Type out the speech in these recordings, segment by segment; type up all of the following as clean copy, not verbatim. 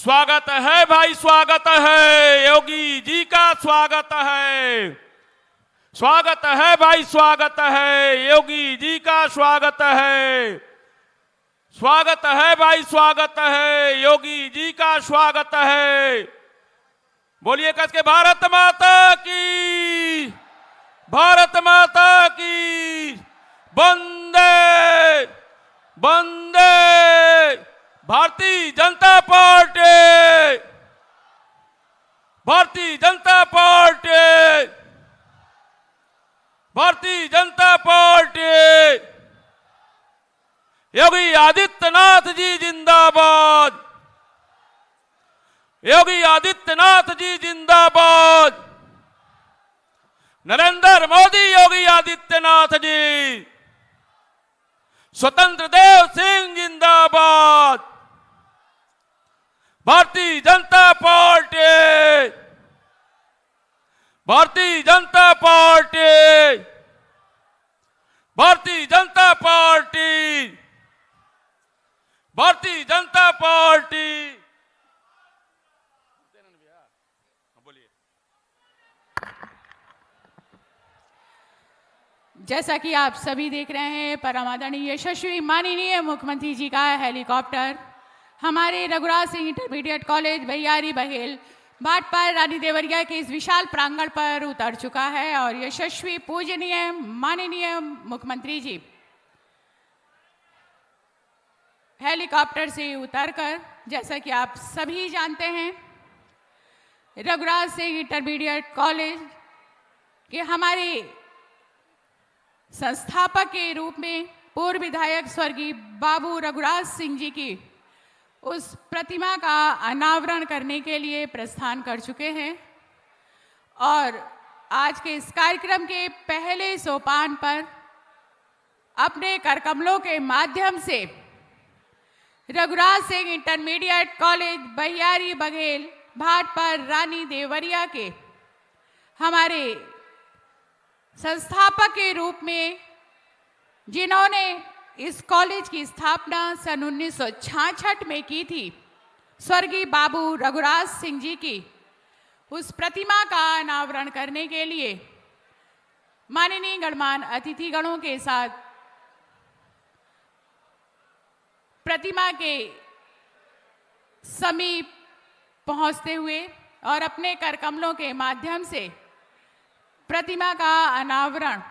स्वागत है भाई, स्वागत है योगी जी का, स्वागत है। स्वागत है भाई, स्वागत है योगी जी का, स्वागत है। स्वागत है भाई, स्वागत है योगी जी का, स्वागत है। बोलिए कस के भारत माता की, भारत माता की। वंदे वंदे Bharatiya Janata party, Bharatiya Janata party, Bharatiya Janata party. Yogi Adityanath ji जिंदाबाद, योगी आदित्यनाथ जी जिंदाबाद। नरेंद्र मोदी, योगी आदित्यनाथ जी। स्वतंत्र देव सिंह जिंदाबाद। Bharatiya Janata party, Bharatiya Janata party, Bharatiya Janata party, Bharatiya Janata party. बोलिए। जैसा कि आप सभी देख रहे हैं, परम आदरणीय यशस्वी माननीय मुख्यमंत्री जी का हेलीकॉप्टर हमारे रघुराज सिंह इंटरमीडिएट कॉलेज बहियारी बघेल भाटपार रानी देवरिया के इस विशाल प्रांगण पर उतर चुका है। और यशस्वी पूजनीय माननीय मुख्यमंत्री जी हेलीकॉप्टर से उतरकर, जैसा कि आप सभी जानते हैं, रघुराज सिंह इंटरमीडिएट कॉलेज के हमारे संस्थापक के रूप में पूर्व विधायक स्वर्गीय बाबू रघुराज सिंह जी की उस प्रतिमा का अनावरण करने के लिए प्रस्थान कर चुके हैं। और आज के इस कार्यक्रम के पहले सोपान पर अपने करकमलों के माध्यम से रघुराज सिंह इंटरमीडिएट कॉलेज बहियारी बघेल भाटपार रानी देवरिया के हमारे संस्थापक के रूप में, जिन्होंने इस कॉलेज की स्थापना सन 1966 में की थी, स्वर्गीय बाबू रघुराज सिंह जी की उस प्रतिमा का अनावरण करने के लिए माननीय गणमान्य अतिथिगणों के साथ प्रतिमा के समीप पहुंचते हुए और अपने करकमलों के माध्यम से प्रतिमा का अनावरण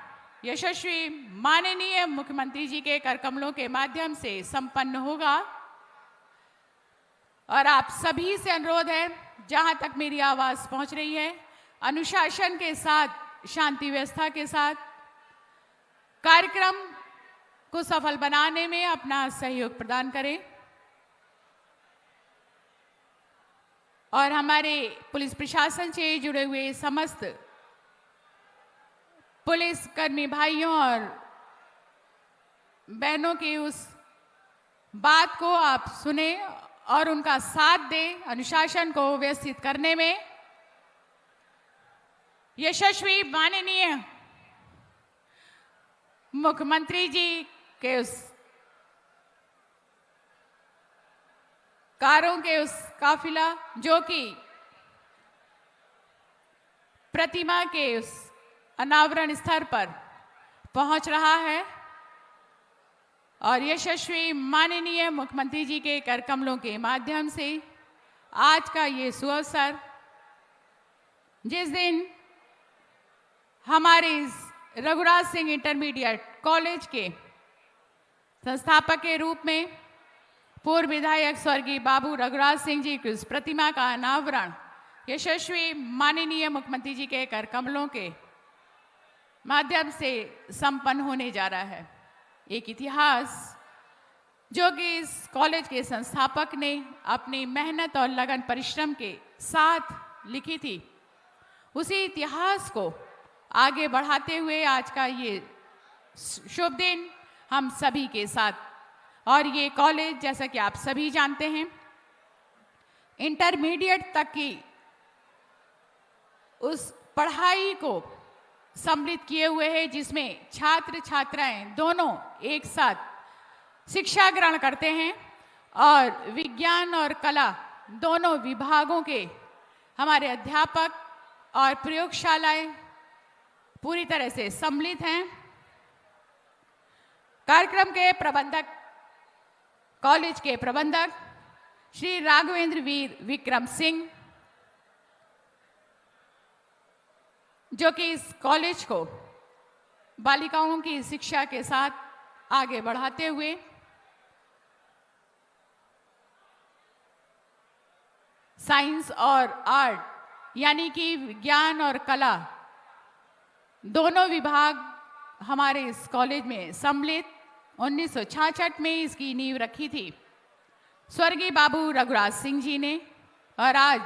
यशस्वी माननीय मुख्यमंत्री जी के करकमलों के माध्यम से संपन्न होगा। और आप सभी से अनुरोध है, जहां तक मेरी आवाज पहुंच रही है, अनुशासन के साथ, शांति व्यवस्था के साथ कार्यक्रम को सफल बनाने में अपना सहयोग प्रदान करें। और हमारे पुलिस प्रशासन से जुड़े हुए समस्त पुलिस कर्मी भाइयों और बहनों की उस बात को आप सुने और उनका साथ दें अनुशासन को व्यवस्थित करने में। यशस्वी माननीय मुख्यमंत्री जी के उस कारों के उस काफिला जो कि प्रतिमा के उस अनावरण स्थल पर पहुंच रहा है, और यशस्वी माननीय मुख्यमंत्री जी के करकमलों के माध्यम से आज का ये सुअवसर, जिस दिन हमारे इस रघुराज सिंह इंटरमीडिएट कॉलेज के संस्थापक के रूप में पूर्व विधायक स्वर्गीय बाबू रघुराज सिंह जी की उस प्रतिमा का अनावरण यशस्वी माननीय मुख्यमंत्री जी के करकमलों के माध्यम से संपन्न होने जा रहा है। एक इतिहास जो कि इस कॉलेज के संस्थापक ने अपनी मेहनत और लगन परिश्रम के साथ लिखी थी, उसी इतिहास को आगे बढ़ाते हुए आज का ये शुभ दिन हम सभी के साथ। और ये कॉलेज, जैसा कि आप सभी जानते हैं, इंटरमीडिएट तक की उस पढ़ाई को सम्मिलित किए हुए हैं, जिसमें छात्र छात्राएं दोनों एक साथ शिक्षा ग्रहण करते हैं और विज्ञान और कला दोनों विभागों के हमारे अध्यापक और प्रयोगशालाएं पूरी तरह से सम्मिलित हैं। कार्यक्रम के प्रबंधक, कॉलेज के प्रबंधक श्री राघवेंद्र वीर विक्रम सिंह, जो कि इस कॉलेज को बालिकाओं की शिक्षा के साथ आगे बढ़ाते हुए साइंस और आर्ट यानी कि विज्ञान और कला दोनों विभाग हमारे इस कॉलेज में सम्मिलित 1966 में इसकी नींव रखी थी स्वर्गीय बाबू रघुराज सिंह जी ने, और आज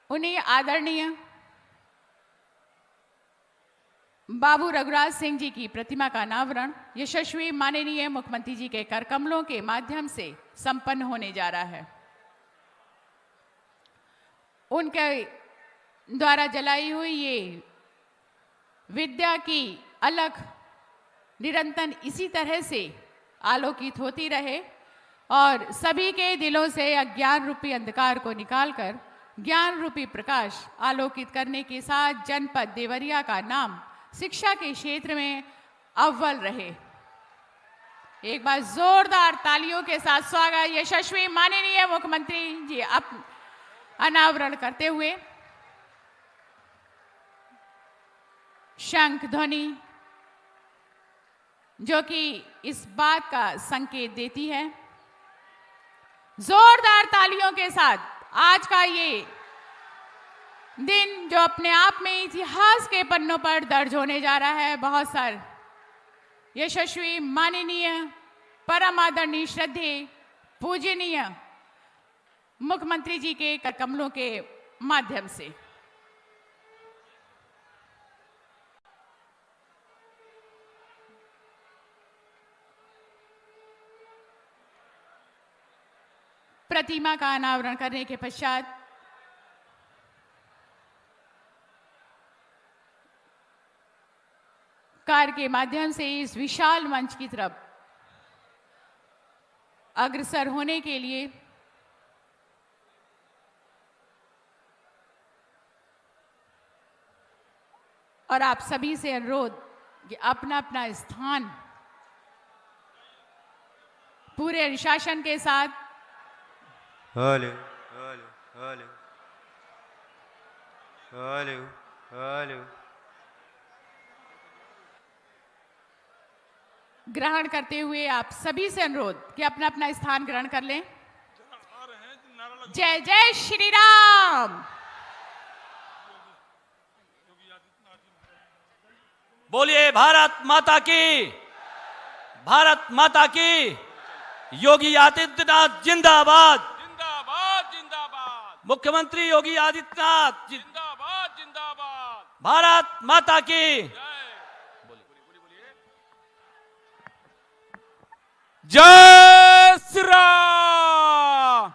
उन्हीं आदरणीय बाबू रघुराज सिंह जी की प्रतिमा का अनावरण यशस्वी माननीय मुख्यमंत्री जी के कर कमलों के माध्यम से संपन्न होने जा रहा है। उनके द्वारा जलाई हुई ये विद्या की अलख निरंतर इसी तरह से आलोकित होती रहे और सभी के दिलों से अज्ञान रूपी अंधकार को निकालकर ज्ञान रूपी प्रकाश आलोकित करने के साथ जनपद देवरिया का नाम शिक्षा के क्षेत्र में अव्वल रहे। एक बार जोरदार तालियों के साथ स्वागत यशस्वी माननीय मुख्यमंत्री जी अनावरण करते हुए। शंख ध्वनि जो कि इस बात का संकेत देती है, जोरदार तालियों के साथ आज का ये दिन जो अपने आप में इतिहास के पन्नों पर दर्ज होने जा रहा है। बहुत सारे यशस्वी माननीय परम आदरणीय श्रद्धेय पूजनीय मुख्यमंत्री जी के कर कमलों के माध्यम से प्रतिमा का अनावरण करने के पश्चात कार के माध्यम से इस विशाल मंच की तरफ अग्रसर होने के लिए और आप सभी से अनुरोध कि अपना अपना स्थान पूरे अनुशासन के साथ hello hello hello hello hello ग्रहण करते हुए आप सभी से अनुरोध कि अपना अपना स्थान ग्रहण कर लें। जय जय श्री राम। बोलिए भारत माता की, भारत माता की। योगी आदित्यनाथ जिंदाबाद, जिंदाबाद जिंदाबाद। मुख्यमंत्री योगी आदित्यनाथ जिंदाबाद जिंदाबाद। भारत माता की। जय श्री राम।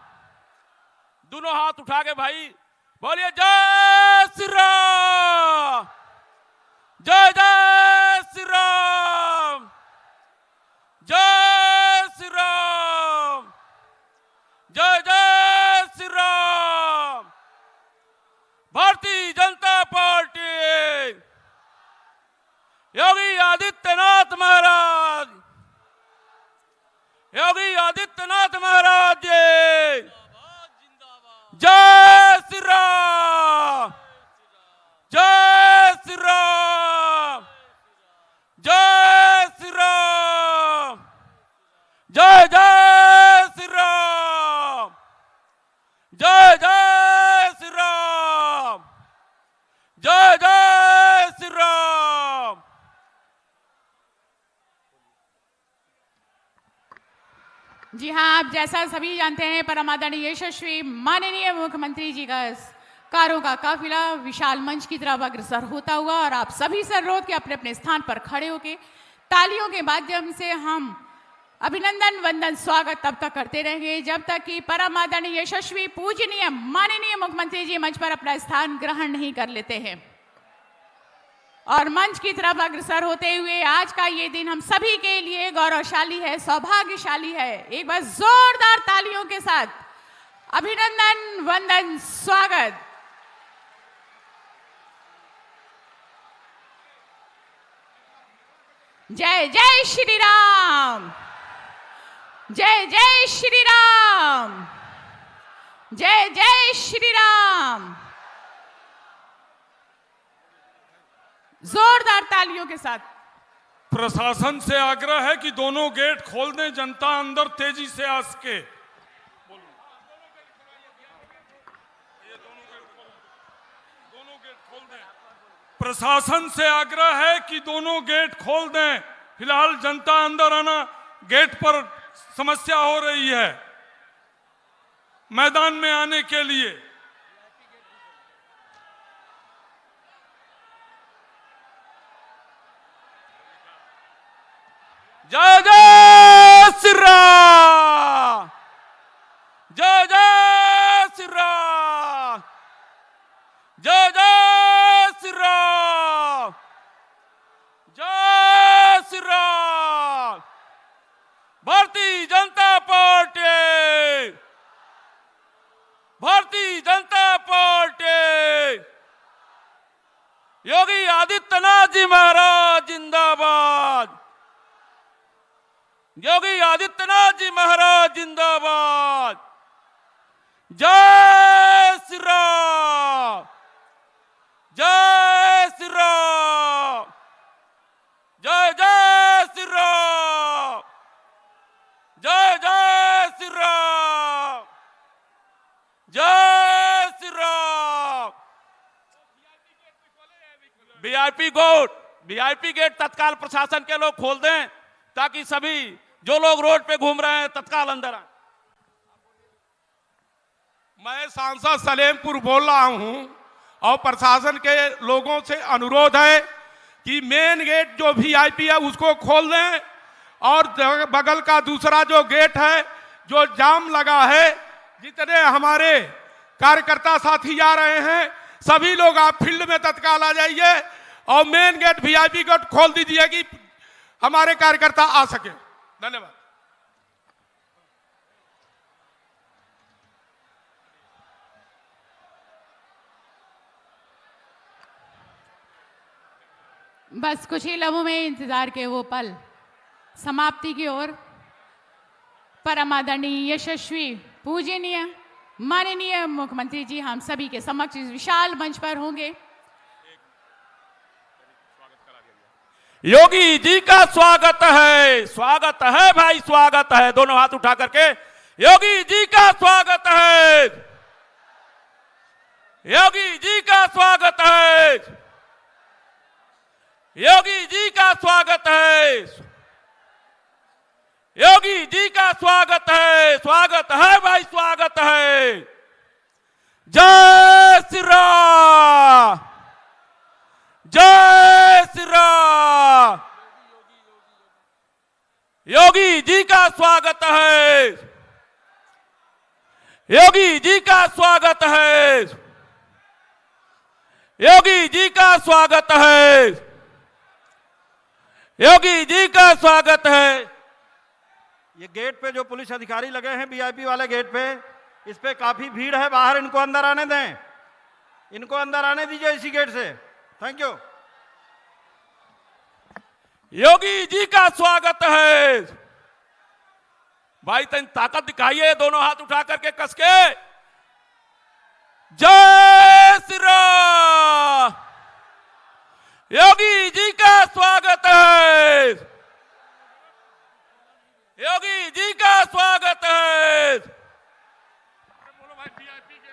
दोनों हाथ उठा के भाई बोलिए जय श्री राम, जय जय श्री राम, जय श्री राम, जय जय श्री राम। भारतीय जनता पार्टी, योगी आदित्यनाथ महाराज, योगी आदित्यनाथ महाराज जी, जय श्री राम, जय श्री राम, जय श्री राम, जय जय श्री राम, जय जय श्री राम, जय जय श्री राम। जी हाँ, आप जैसा सभी जानते हैं परम आदरणीय यशस्वी माननीय मुख्यमंत्री जी का कारों का काफिला विशाल मंच की तरफ अग्रसर होता हुआ और आप सभी से अनुरोध के अपने अपने स्थान पर खड़े होकर तालियों के माध्यम से हम अभिनंदन वंदन स्वागत तब तक करते रहेंगे जब तक कि परम आदरणीय यशस्वी पूजनीय माननीय मुख्यमंत्री जी मंच पर अपना स्थान ग्रहण नहीं कर लेते हैं। और मंच की तरफ अग्रसर होते हुए आज का ये दिन हम सभी के लिए गौरवशाली है, सौभाग्यशाली है। एक बार जोरदार तालियों के साथ अभिनंदन, वंदन, स्वागत। जय जय श्री राम, जय जय श्री राम, जय जय श्री राम। जोरदार तालियों के साथ। प्रशासन से आग्रह है कि दोनों गेट खोल दें, जनता अंदर तेजी से आ सके। दोनों गेट खोल दें। प्रशासन से आग्रह है कि दोनों गेट खोल दें। फिलहाल जनता अंदर आना, गेट पर समस्या हो रही है मैदान में आने के लिए। जय जय श्री राम, जय जय श्री राम, जय जय श्री राम, जय श्री राम। भारतीय जनता पार्टी, भारतीय जनता पार्टी, योगी आदित्यनाथ जी महाराज जिंदाबाद, योगी आदित्यनाथ जी महाराज जिंदाबाद। जय श्री राम, जय श्री राम, जय जय श्री राम, जय जय श्री राम, जय श्री राम। वीआईपी गेट तत्काल प्रशासन के लोग खोल दें ताकि सभी जो लोग रोड पे घूम रहे हैं तत्काल अंदर आए। मैं सांसद सलेमपुर बोल रहा हूं और प्रशासन के लोगों से अनुरोध है कि मेन गेट जो वीआईपी है उसको खोल दें और बगल का दूसरा जो गेट है जो जाम लगा है, जितने हमारे कार्यकर्ता साथी आ रहे हैं सभी लोग आप फील्ड में तत्काल आ जाइए और मेन गेट वीआईपी गेट खोल दीजिए कि हमारे कार्यकर्ता आ सके। धन्यवाद। बस कुछ ही लम्हों में इंतजार के वो पल समाप्ति की ओर परम आदरणीय, यशस्वी, पूजनीय, माननीय मुख्यमंत्री जी हम सभी के समक्ष इस विशाल मंच पर होंगे। योगी जी का स्वागत है, स्वागत है भाई, स्वागत है। दोनों हाथ उठा करके योगी जी का स्वागत है, योगी जी का स्वागत है, योगी जी का स्वागत है, योगी जी का स्वागत है, स्वागत है भाई, स्वागत है। जय श्री राम, जय श्री राम। योगी जी का स्वागत है, योगी जी का स्वागत है, योगी जी का स्वागत है, योगी जी का स्वागत है। ये गेट पे जो पुलिस अधिकारी लगे हैं वीआईपी वाले गेट पे, इस पे काफी भीड़ है, बाहर इनको अंदर आने दें, इनको अंदर आने दीजिए इसी गेट से। Thank you. योगी जी का स्वागत है भाई, तन ताकत दिखाइए, दोनों हाथ उठा करके कस के। जय श्री राम, योगी जी का स्वागत है, योगी जी का स्वागत है।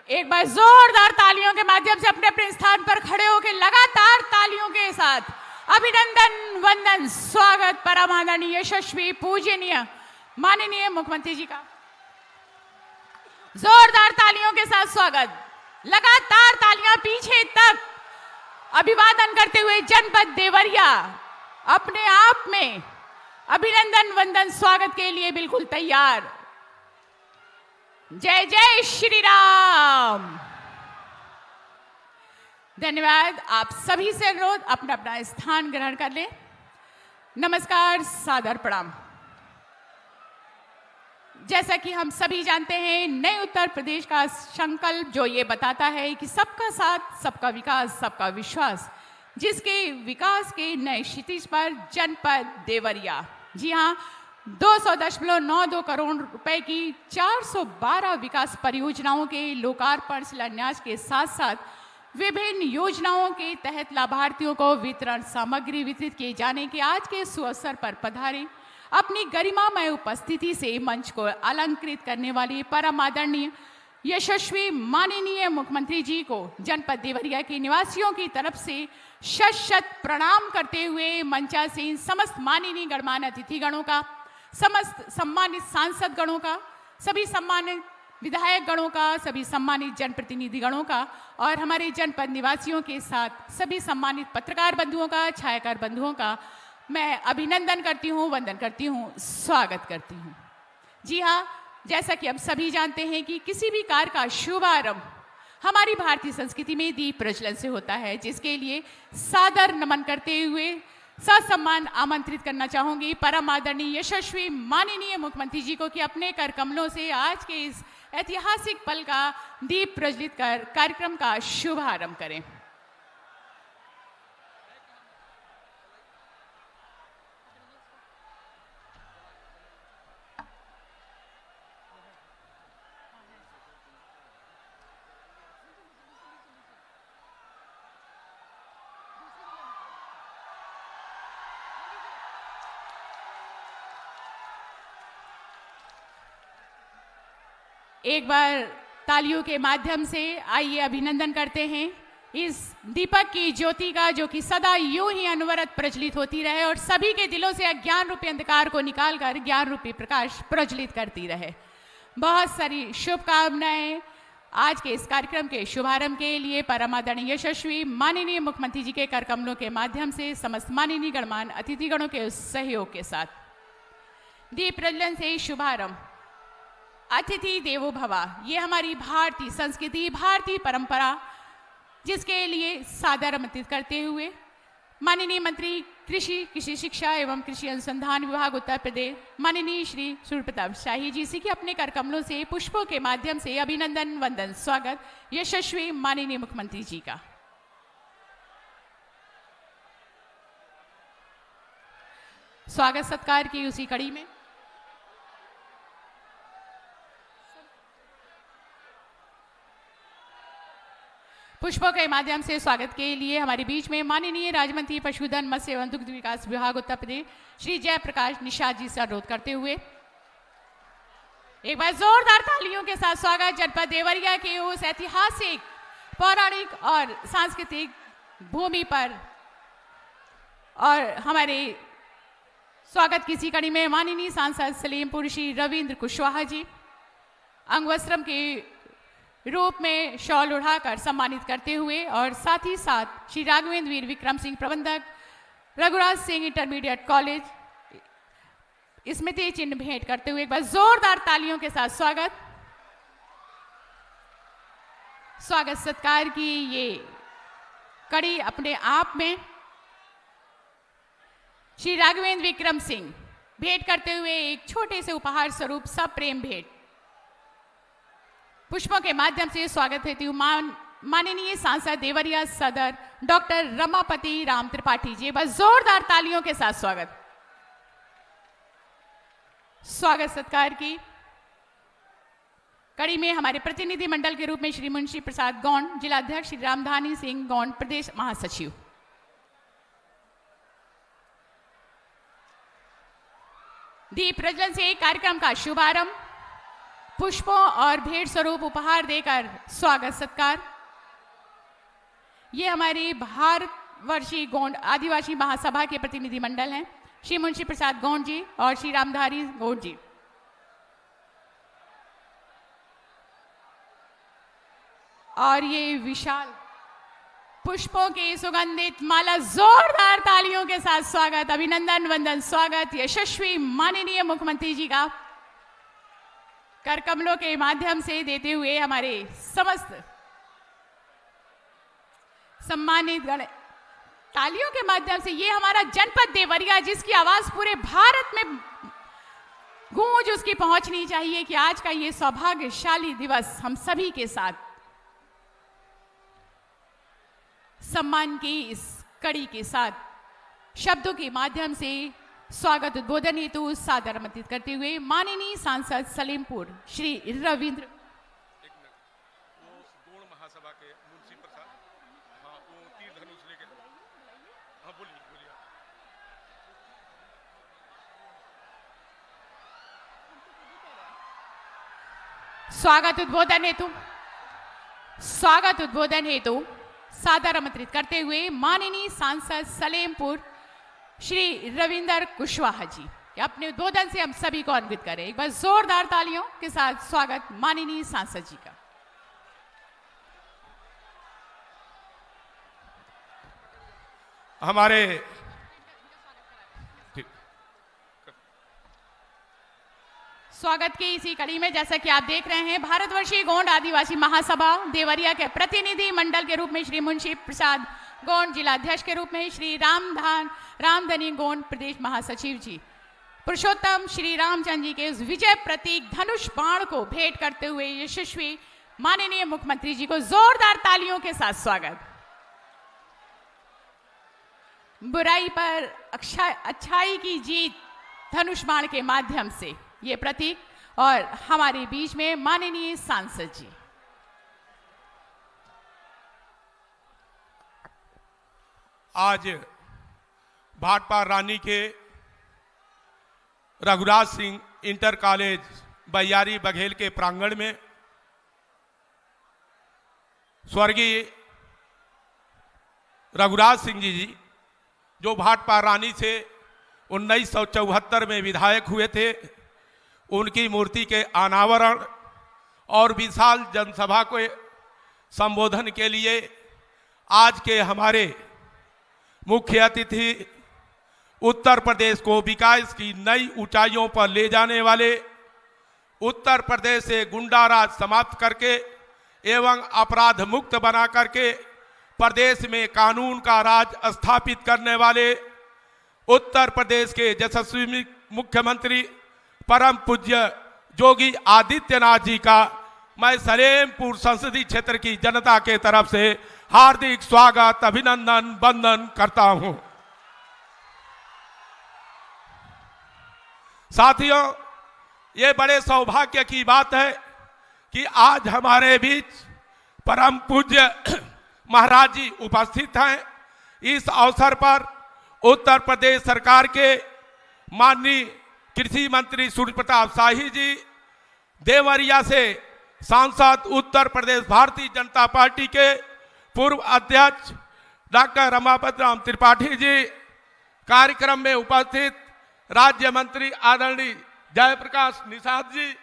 एक बार जोरदार तालियों के माध्यम से अपने अपने स्थान पर खड़े होकर लगातार तालियों के साथ अभिनंदन, वंदन, स्वागत परम आदरणीय, यशस्वी, पूजनीय, माननीय मुख्यमंत्री जी का जोरदार तालियों के साथ स्वागत। लगातार तालियां पीछे तक अभिवादन करते हुए जनपद देवरिया अपने आप में अभिनंदन, वंदन, स्वागत के लिए बिल्कुल तैयार। जय जय श्री राम, धन्यवाद। आप सभी से अनुरोध अपना अपना स्थान ग्रहण कर लें। नमस्कार, सादर प्रणाम। जैसा कि हम सभी जानते हैं, नए उत्तर प्रदेश का संकल्प जो ये बताता है कि सबका साथ, सबका विकास, सबका विश्वास, जिसके विकास के नए क्षितिज पर जनपद देवरिया, जी हाँ, 200.92 करोड़ रुपए की 412 विकास परियोजनाओं के लोकार्पण शिलान्यास के साथ साथ विभिन्न योजनाओं के तहत लाभार्थियों को वितरण सामग्री वितरित किए जाने के आज के सुअवसर पर पधारे अपनी गरिमामय उपस्थिति से मंच को अलंकृत करने वाली परम आदरणीय यशस्वी माननीय मुख्यमंत्री जी को जनपद देवरिया के निवासियों की तरफ से शत शत प्रणाम करते हुए मंचासीन समस्त माननीय गणमान्य अतिथिगणों का, समस्त सम्मानित सांसद गणों का, सभी सम्मानित विधायक गणों का, सभी सम्मानित जनप्रतिनिधि गणों का और हमारे जनपद निवासियों के साथ सभी सम्मानित पत्रकार बंधुओं का, छायाकार बंधुओं का मैं अभिनंदन करती हूँ, वंदन करती हूँ, स्वागत करती हूँ। जी हाँ, जैसा कि हम सभी जानते हैं कि किसी भी कार्य का शुभारंभ हमारी भारतीय संस्कृति में दीप प्रज्वलन से होता है, जिसके लिए सादर नमन करते हुए ससम्मान आमंत्रित करना चाहूंगी परम आदरणीय यशस्वी माननीय मुख्यमंत्री जी को कि अपने कर कमलों से आज के इस ऐतिहासिक पल का दीप प्रज्वलित कर कार्यक्रम का शुभारंभ करें। एक बार तालियों के माध्यम से आइए अभिनंदन करते हैं इस दीपक की ज्योति का, जो कि सदा यूं ही अनवरत प्रज्वलित होती रहे और सभी के दिलों से अज्ञान रूपी अंधकार को निकालकर ज्ञान रूपी प्रकाश प्रज्वलित करती रहे। बहुत सारी शुभकामनाएं आज के इस कार्यक्रम के शुभारंभ के लिए परम आदरणीय यशस्वी माननीय मुख्यमंत्री जी के कर कमलों के माध्यम से समस्त माननीय गणमान्य अतिथिगणों के सहयोग के साथ दीप प्रज्वलन से शुभारंभ। अतिथि देवो भव, ये हमारी भारतीय संस्कृति, भारतीय परंपरा, जिसके लिए सादर आमंत्रित करते हुए माननीय मंत्री कृषि शिक्षा एवं कृषि अनुसंधान विभाग उत्तर प्रदेश माननीय श्री सूर्य प्रताप शाही जी से कि अपने कर कमलों से पुष्पों के माध्यम से अभिनंदन, वंदन, स्वागत यशस्वी माननीय मुख्यमंत्री जी का। स्वागत सत्कार की उसी कड़ी में पुष्पों के माध्यम से स्वागत के लिए हमारे बीच में माननीय राज्य मंत्री पशुधन, मत्स्य एवं दुग्ध विकास विभाग उत्तर प्रदेश श्री जयप्रकाश निषाद जी से अनुरोध करते हुए एक बार जोरदार तालियों के साथ स्वागत जनपद देवरिया के उस ऐतिहासिक, पौराणिक और सांस्कृतिक भूमि पर। और हमारे स्वागत की इसी कड़ी में माननीय सांसद सलीमपुर श्री रविंद्र कुशवाहा जी अंगवस्त्रम के रूप में शॉल उड़ाकर सम्मानित करते हुए और साथ ही साथ श्री राघवेंद्र वीर विक्रम सिंह प्रबंधक रघुराज सिंह इंटरमीडिएट कॉलेज स्मृति चिन्ह भेंट करते हुए एक बार जोरदार तालियों के साथ स्वागत सत्कार की ये कड़ी अपने आप में श्री राघवेंद्र विक्रम सिंह भेंट करते हुए एक छोटे से उपहार स्वरूप सब प्रेम भेंट पुष्पों के माध्यम से स्वागत हेतु माननीय सांसद देवरिया सदर डॉक्टर रमापति राम त्रिपाठी जी, बस जोरदार तालियों के साथ स्वागत सत्कार की कड़ी में हमारे प्रतिनिधि मंडल के रूप में श्री मुंशी प्रसाद गौंड, जिलाध्यक्ष श्री रामधानी सिंह गौंड, प्रदेश महासचिव। दीप प्रज्वलन से कार्यक्रम का शुभारंभ, पुष्पों और भेंट स्वरूप उपहार देकर स्वागत सत्कार। ये हमारी भारतवर्षीय गौंड आदिवासी महासभा के प्रतिनिधि मंडल हैं श्री मुंशी प्रसाद गौंड जी और श्री रामधारी गौंड जी। और ये विशाल पुष्पों की सुगंधित माला, जोरदार तालियों के साथ स्वागत, अभिनंदन, वंदन, स्वागत यशस्वी माननीय मुख्यमंत्री जी का कर कमलों के माध्यम से देते हुए हमारे समस्त सम्मानित गण, तालियों के माध्यम से ये हमारा जनपद देवरिया, जिसकी आवाज पूरे भारत में गूंज उसकी पहुंचनी चाहिए कि आज का ये सौभाग्यशाली दिवस हम सभी के साथ सम्मान की इस कड़ी के साथ शब्दों के माध्यम से स्वागत उद्बोधन हेतु सादर आमंत्रित करते हुए माननीय सांसद सलेमपुर श्री रविंद्र महासभा के मुंशी प्रसाद, हाँ, वो तीर धनुष लेके, हाँ, बोलिए। स्वागत उद्बोधन हेतु सादर आमंत्रित करते हुए माननीय सांसद सलेमपुर श्री रविंद्र कुशवाहा जी अपने उद्बोधन से हम सभी को अन्वित करें। एक बार जोरदार तालियों के साथ स्वागत माननीय सांसद जी का। हमारे स्वागत की इसी कड़ी में जैसा कि आप देख रहे हैं, भारतवर्षीय गोंड आदिवासी महासभा देवरिया के प्रतिनिधि मंडल के रूप में श्री मुंशी प्रसाद गोंड, जिलाध्यक्ष के रूप में श्री रामधनी गोंड प्रदेश महासचिव जी, पुरुषोत्तम श्री रामचंद्र जी के उस विजय प्रतीक धनुष बाण को भेंट करते हुए यशस्वी माननीय मुख्यमंत्री जी को जोरदार तालियों के साथ स्वागत। बुराई पर अच्छाई की जीत धनुष बाण के माध्यम से ये प्रतीक, और हमारे बीच में माननीय सांसद जी। आज भाटपार रानी के रघुराज सिंह इंटर कॉलेज बयारी बघेल के प्रांगण में स्वर्गीय रघुराज सिंह जी जो भाटपार रानी से 1974 में विधायक हुए थे, उनकी मूर्ति के अनावरण और विशाल जनसभा को संबोधन के लिए आज के हमारे मुख्य अतिथि उत्तर प्रदेश को विकास की नई ऊंचाइयों पर ले जाने वाले, उत्तर प्रदेश से गुंडाराज समाप्त करके एवं अपराध मुक्त बना करके प्रदेश में कानून का राज स्थापित करने वाले उत्तर प्रदेश के यशस्वी मुख्यमंत्री परम पूज्य योगी आदित्यनाथ जी का मैं सलेमपुर संसदीय क्षेत्र की जनता के तरफ से हार्दिक स्वागत, अभिनंदन, वंदन करता हूं। साथियों, ये बड़े सौभाग्य की बात है कि आज हमारे बीच परम पूज्य महाराज जी उपस्थित हैं। इस अवसर पर उत्तर प्रदेश सरकार के माननीय कृषि मंत्री सूर्य प्रताप शाही जी, देवरिया से सांसद उत्तर प्रदेश भारतीय जनता पार्टी के पूर्व अध्यक्ष डॉक्टर रमापत त्रिपाठी जी, कार्यक्रम में उपस्थित राज्य मंत्री आदरणीय जयप्रकाश निषाद जी,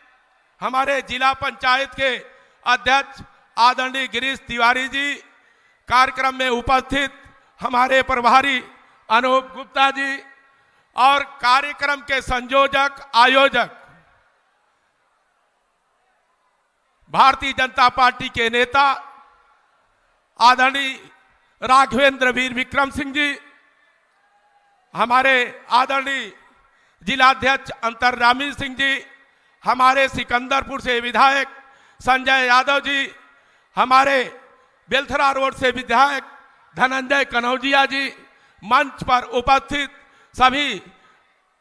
हमारे जिला पंचायत के अध्यक्ष आदरणीय गिरीश तिवारी जी, कार्यक्रम में उपस्थित हमारे प्रभारी अनूप गुप्ता जी और कार्यक्रम के संयोजक आयोजक भारतीय जनता पार्टी के नेता आदरणीय राघवेंद्र वीर विक्रम सिंह जी, हमारे आदरणीय जिलाध्यक्ष अंतर्यामी सिंह जी, हमारे सिकंदरपुर से विधायक संजय यादव जी, हमारे बेलथरा रोड से विधायक धनंजय कनौजिया जी, मंच पर उपस्थित सभी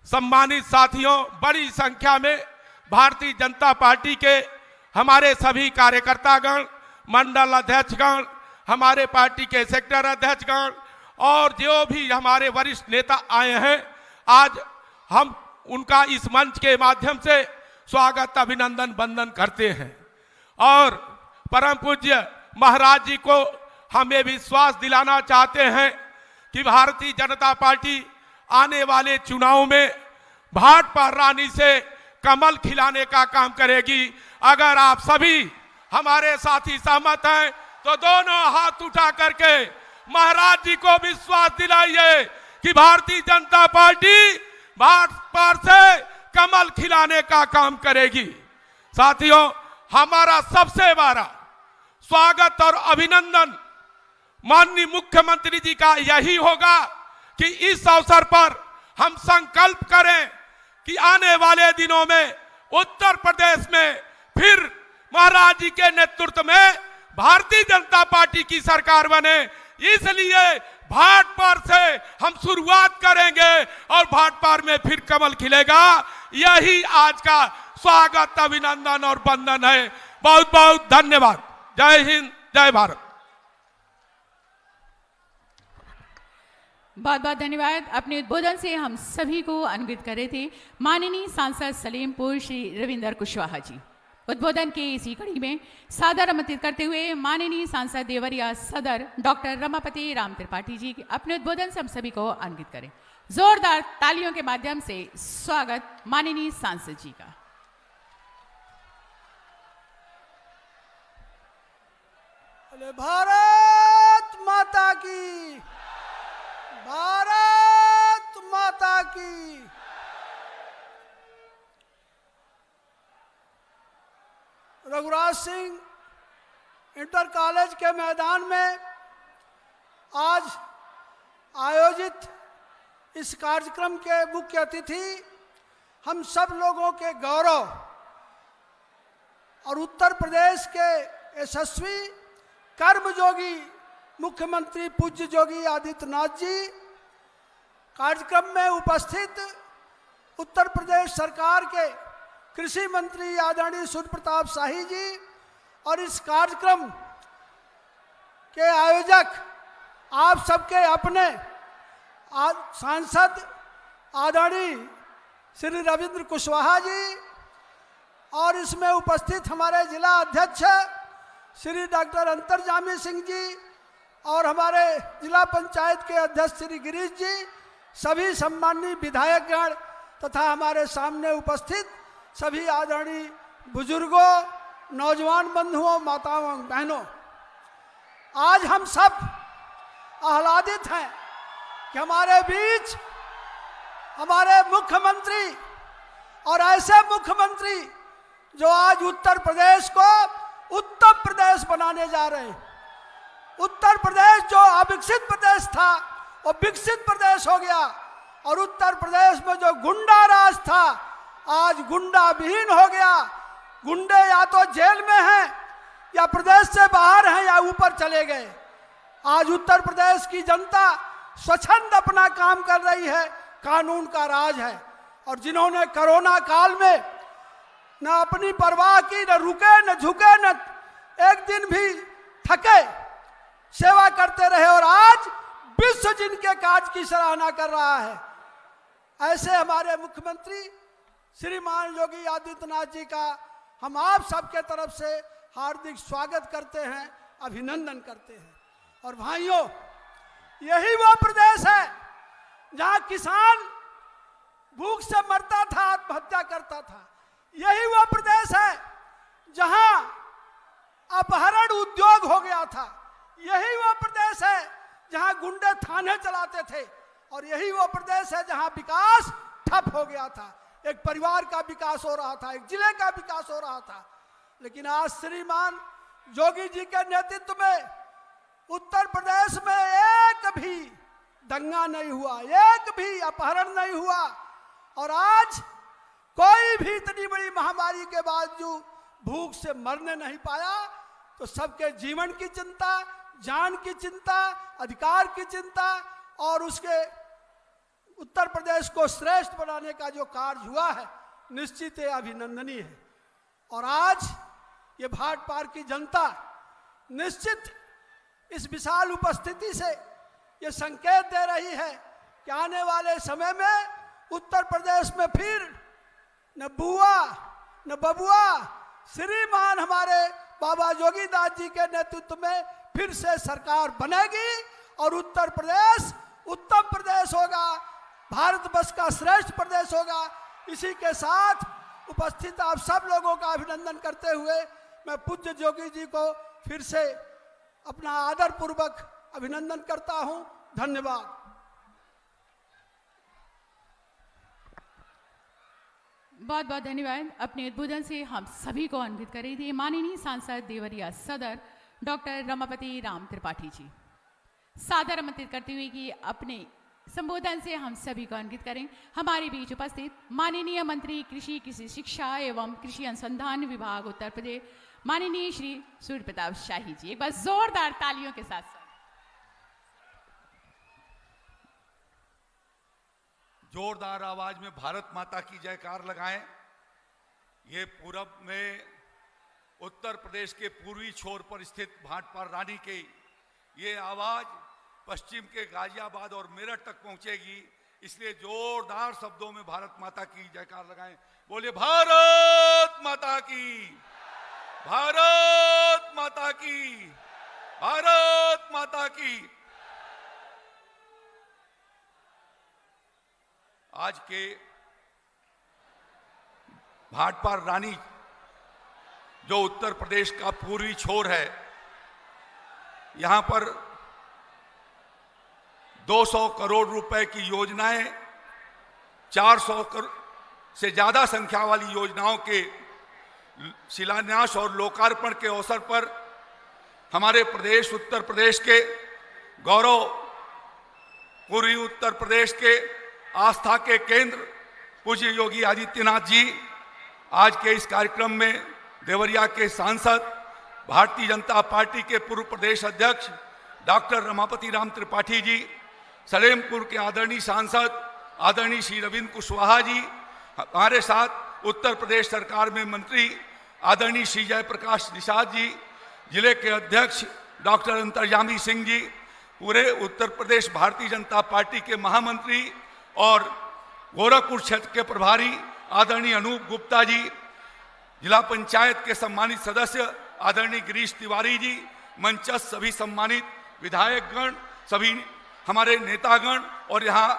सम्मानित साथियों, बड़ी संख्या में भारतीय जनता पार्टी के हमारे सभी कार्यकर्तागण, मंडल अध्यक्षगण, हमारे पार्टी के सेक्टर अध्यक्षगण और जो भी हमारे वरिष्ठ नेता आए हैं, आज हम उनका इस मंच के माध्यम से स्वागत, अभिनंदन, वंदन करते हैं। और परम पूज्य महाराज जी को हम ये विश्वास दिलाना चाहते हैं कि भारतीय जनता पार्टी आने वाले चुनाव में भाटपार रानी से कमल खिलाने का काम करेगी। अगर आप सभी हमारे साथी सहमत हैं तो दोनों हाथ उठा करके महाराज जी को विश्वास दिलाइए कि भारतीय जनता पार्टी भाटपार से कमल खिलाने का काम करेगी। साथियों, हमारा सबसे बड़ा स्वागत और अभिनंदन माननीय मुख्यमंत्री जी का यही होगा कि इस अवसर पर हम संकल्प करें कि आने वाले दिनों में उत्तर प्रदेश में फिर महाराज जी के नेतृत्व में भारतीय जनता पार्टी की सरकार बने। इसलिए भाटपार से हम शुरुआत करेंगे और भाटपार में फिर कमल खिलेगा। यही आज का स्वागत, अभिनंदन और वंदन है। बहुत बहुत धन्यवाद। जय हिंद, जय भारत। बहुत बहुत धन्यवाद। अपने उद्बोधन से हम सभी को अन्वित कर रहे थे माननीय सांसद सलेमपुर श्री रविंदर कुशवाहा जी। उद्बोधन के इसी कड़ी में सादर आमंत्रित करते हुए माननीय सांसद देवरिया सदर डॉक्टर रमापति राम त्रिपाठी जी अपने उद्बोधन से हम सभी को अन्वित करें। जोरदार तालियों के माध्यम से स्वागत माननीय सांसद जी का। भारत माता की, भारत माता की। रघुराज सिंह इंटर कॉलेज के मैदान में आज आयोजित इस कार्यक्रम के मुख्य अतिथि हम सब लोगों के गौरव और उत्तर प्रदेश के यशस्वी कर्मयोगी मुख्यमंत्री पूज्य योगी आदित्यनाथ जी, कार्यक्रम में उपस्थित उत्तर प्रदेश सरकार के कृषि मंत्री आदरणीय सूर्य प्रताप शाही जी और इस कार्यक्रम के आयोजक आप सबके अपने सांसद आदरणीय श्री रविंद्र कुशवाहा जी और इसमें उपस्थित हमारे जिला अध्यक्ष श्री डॉक्टर अंतर्जामी सिंह जी और हमारे जिला पंचायत के अध्यक्ष श्री गिरीश जी, सभी सम्माननीय विधायकगण तथा हमारे सामने उपस्थित सभी आदरणीय बुजुर्गों, नौजवान बंधुओं, माताओं, बहनों, आज हम सब आह्लादित हैं कि हमारे बीच हमारे मुख्यमंत्री और ऐसे मुख्यमंत्री जो आज उत्तर प्रदेश को उत्तम प्रदेश बनाने जा रहे हैं। उत्तर प्रदेश जो अविकसित प्रदेश था वो विकसित प्रदेश हो गया और उत्तर प्रदेश में जो गुंडा राज था आज गुंडा विहीन हो गया। गुंडे या तो जेल में हैं या प्रदेश से बाहर हैं या ऊपर चले गए। आज उत्तर प्रदेश की जनता स्वच्छंद अपना काम कर रही है, कानून का राज है। और जिन्होंने कोरोना काल में न अपनी परवाह की, न रुके, न झुके, न एक दिन भी थके, सेवा करते रहे और आज विश्व जिनके कार्य की सराहना कर रहा है, ऐसे हमारे मुख्यमंत्री श्रीमान योगी आदित्यनाथ जी का हम आप सबके तरफ से हार्दिक स्वागत करते हैं, अभिनंदन करते हैं। और भाइयों, यही वो प्रदेश है जहां किसान भूख से मरता था, आत्महत्या करता था। यही वो प्रदेश है जहां अपहरण उद्योग हो गया था। यही वो प्रदेश है जहां गुंडे थाने चलाते थे। और यही वो प्रदेश है जहां विकास ठप हो गया था। एक परिवार का विकास हो रहा था, एक जिले का विकास हो रहा था। लेकिन आज श्रीमान योगी जी के नेतृत्व में उत्तर प्रदेश में एक भी दंगा नहीं हुआ, एक भी अपहरण नहीं हुआ। और आज कोई भी इतनी बड़ी महामारी के बावजूद भूख से मरने नहीं पाया। तो सबके जीवन की चिंता, जान की चिंता, अधिकार की चिंता और उसके उत्तर प्रदेश को श्रेष्ठ बनाने का जो कार्य हुआ है, निश्चित है अभिनंदनीय है। और आज ये भाटपार की जनता निश्चित इस विशाल उपस्थिति से ये संकेत दे रही है कि आने वाले समय में उत्तर प्रदेश में फिर न बुआ न बबुआ, श्रीमान हमारे बाबा योगीनाथ जी के नेतृत्व में फिर से सरकार बनेगी और उत्तर प्रदेश उत्तम प्रदेश होगा, भारत वर्ष का श्रेष्ठ प्रदेश होगा। इसी के साथ उपस्थित आप सब लोगों का अभिनंदन करते हुए मैं पूज्य योगी जी को फिर से अपना आदर पूर्वक अभिनंदन करता हूं। धन्यवाद। बहुत बहुत धन्यवाद। अपने उद्बोधन से हम सभी को अन्वित कर रही थी माननीय सांसद देवरिया सदर डॉक्टर रमापति राम त्रिपाठी जी। सादर आमंत्रित करती हुई कि अपने संबोधन से हम सभी को अंकित करें। हमारे बीच उपस्थित माननीय मंत्री कृषि शिक्षा एवं कृषि अनुसंधान विभाग उत्तर प्रदेश माननीय श्री सूर्य प्रताप शाही जी, एक बार जोरदार तालियों के साथ जोरदार आवाज में भारत माता की जयकार लगाएं। ये पूरब में उत्तर प्रदेश के पूर्वी छोर पर स्थित भाटपार रानी की ये आवाज पश्चिम के गाजियाबाद और मेरठ तक पहुंचेगी, इसलिए जोरदार शब्दों में भारत माता की जयकार लगाएं। बोलिए भारत माता की, भारत माता की, भारत माता की। आज के भाटपार रानी जो उत्तर प्रदेश का पूर्वी छोर है, यहां पर 200 करोड़ रुपए की योजनाएं, 400 करोड़ से ज्यादा संख्या वाली योजनाओं के शिलान्यास और लोकार्पण के अवसर पर हमारे प्रदेश उत्तर प्रदेश के गौरव, पूर्वी उत्तर प्रदेश के आस्था के केंद्र पूज्य योगी आदित्यनाथ जी आज के इस कार्यक्रम में देवरिया के सांसद, भारतीय जनता पार्टी के पूर्व प्रदेश अध्यक्ष डॉक्टर रमापति राम त्रिपाठी जी, सलेमपुर के आदरणीय सांसद आदरणीय श्री रविंद्र कुशवाहा जी, हमारे साथ उत्तर प्रदेश सरकार में मंत्री आदरणीय श्री जयप्रकाश निषाद जी, जिले के अध्यक्ष डॉक्टर अंतर्यामी सिंह जी, पूरे उत्तर प्रदेश भारतीय जनता पार्टी के महामंत्री और गोरखपुर क्षेत्र के प्रभारी आदरणीय अनूप गुप्ता जी, जिला पंचायत के सम्मानित सदस्य आदरणीय गिरीश तिवारी जी, मंचस्थ सभी सम्मानित विधायकगण, सभी हमारे नेतागण और यहाँ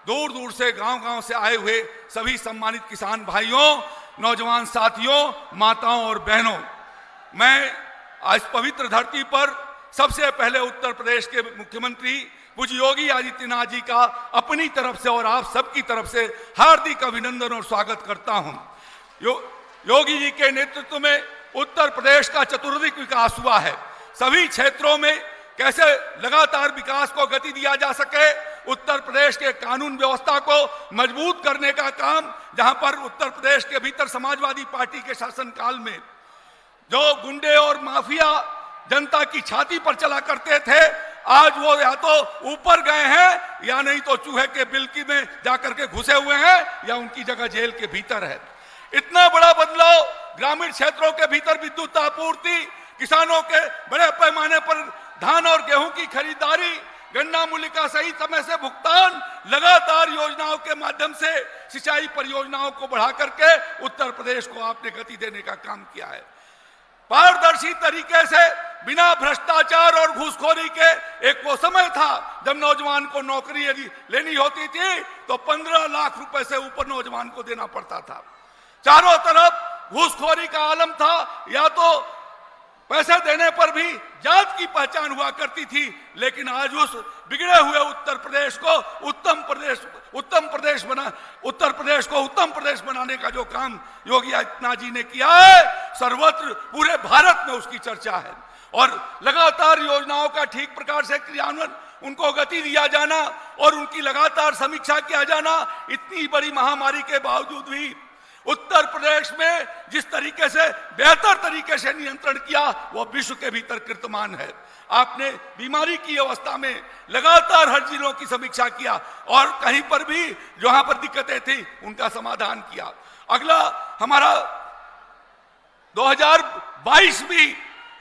दूर दूर से गांव-गांव से आए हुए सभी सम्मानित किसान भाइयों, नौजवान साथियों, माताओं और बहनों, मैं आज पवित्र धरती पर सबसे पहले उत्तर प्रदेश के मुख्यमंत्री पूज्य योगी आदित्यनाथ जी का अपनी तरफ से और आप सबकी तरफ से हार्दिक अभिनंदन और स्वागत करता हूं। योगी जी के नेतृत्व में उत्तर प्रदेश का चतुर्दिक विकास हुआ है। सभी क्षेत्रों में कैसे लगातार विकास को गति दिया जा सके, उत्तर प्रदेश के कानून व्यवस्था को मजबूत करने का काम, जहां पर उत्तर प्रदेश के भीतर समाजवादी पार्टी के शासनकाल में जो गुंडे और माफिया जनता की छाती पर चला करते थे, आज वो या तो ऊपर गए हैं या नहीं तो चूहे के बिल्की में जाकर के घुसे हुए हैं या उनकी जगह जेल के भीतर है। इतना बड़ा बदलाव, ग्रामीण क्षेत्रों के भीतर विद्युत आपूर्ति, किसानों के बड़े पैमाने पर धान और गेहूं की खरीदारी, गन्ना मूल्य का सही समय से भुगतान, लगातार योजनाओं के माध्यम से सिंचाई परियोजनाओं को बढ़ा करके उत्तर प्रदेश को आपने गति देने का काम किया है। पारदर्शी तरीके से बिना भ्रष्टाचार और घूसखोरी के एक वो समय था जब नौजवान को नौकरी यदि लेनी होती थी तो 15 लाख रुपए से ऊपर नौजवान को देना पड़ता था। चारों तरफ घूसखोरी का आलम था, या तो पैसे देने पर भी जात की पहचान हुआ करती थी। लेकिन आज उस बिगड़े हुए उत्तर प्रदेश को उत्तर प्रदेश बनाने का जो काम योगी आदित्यनाथ जी ने किया है, सर्वत्र पूरे भारत में उसकी चर्चा है। और लगातार योजनाओं का ठीक प्रकार से क्रियान्वयन, उनको गति दिया जाना और उनकी लगातार समीक्षा किया जाना, इतनी बड़ी महामारी के बावजूद भी उत्तर प्रदेश में जिस तरीके से बेहतर तरीके से नियंत्रण किया वो विश्व के भीतर कीर्तिमान है। आपने बीमारी की अवस्था में लगातार हर जिलों की समीक्षा किया और कहीं पर भी जहां पर दिक्कतें थी उनका समाधान किया। अगला हमारा 2022 भी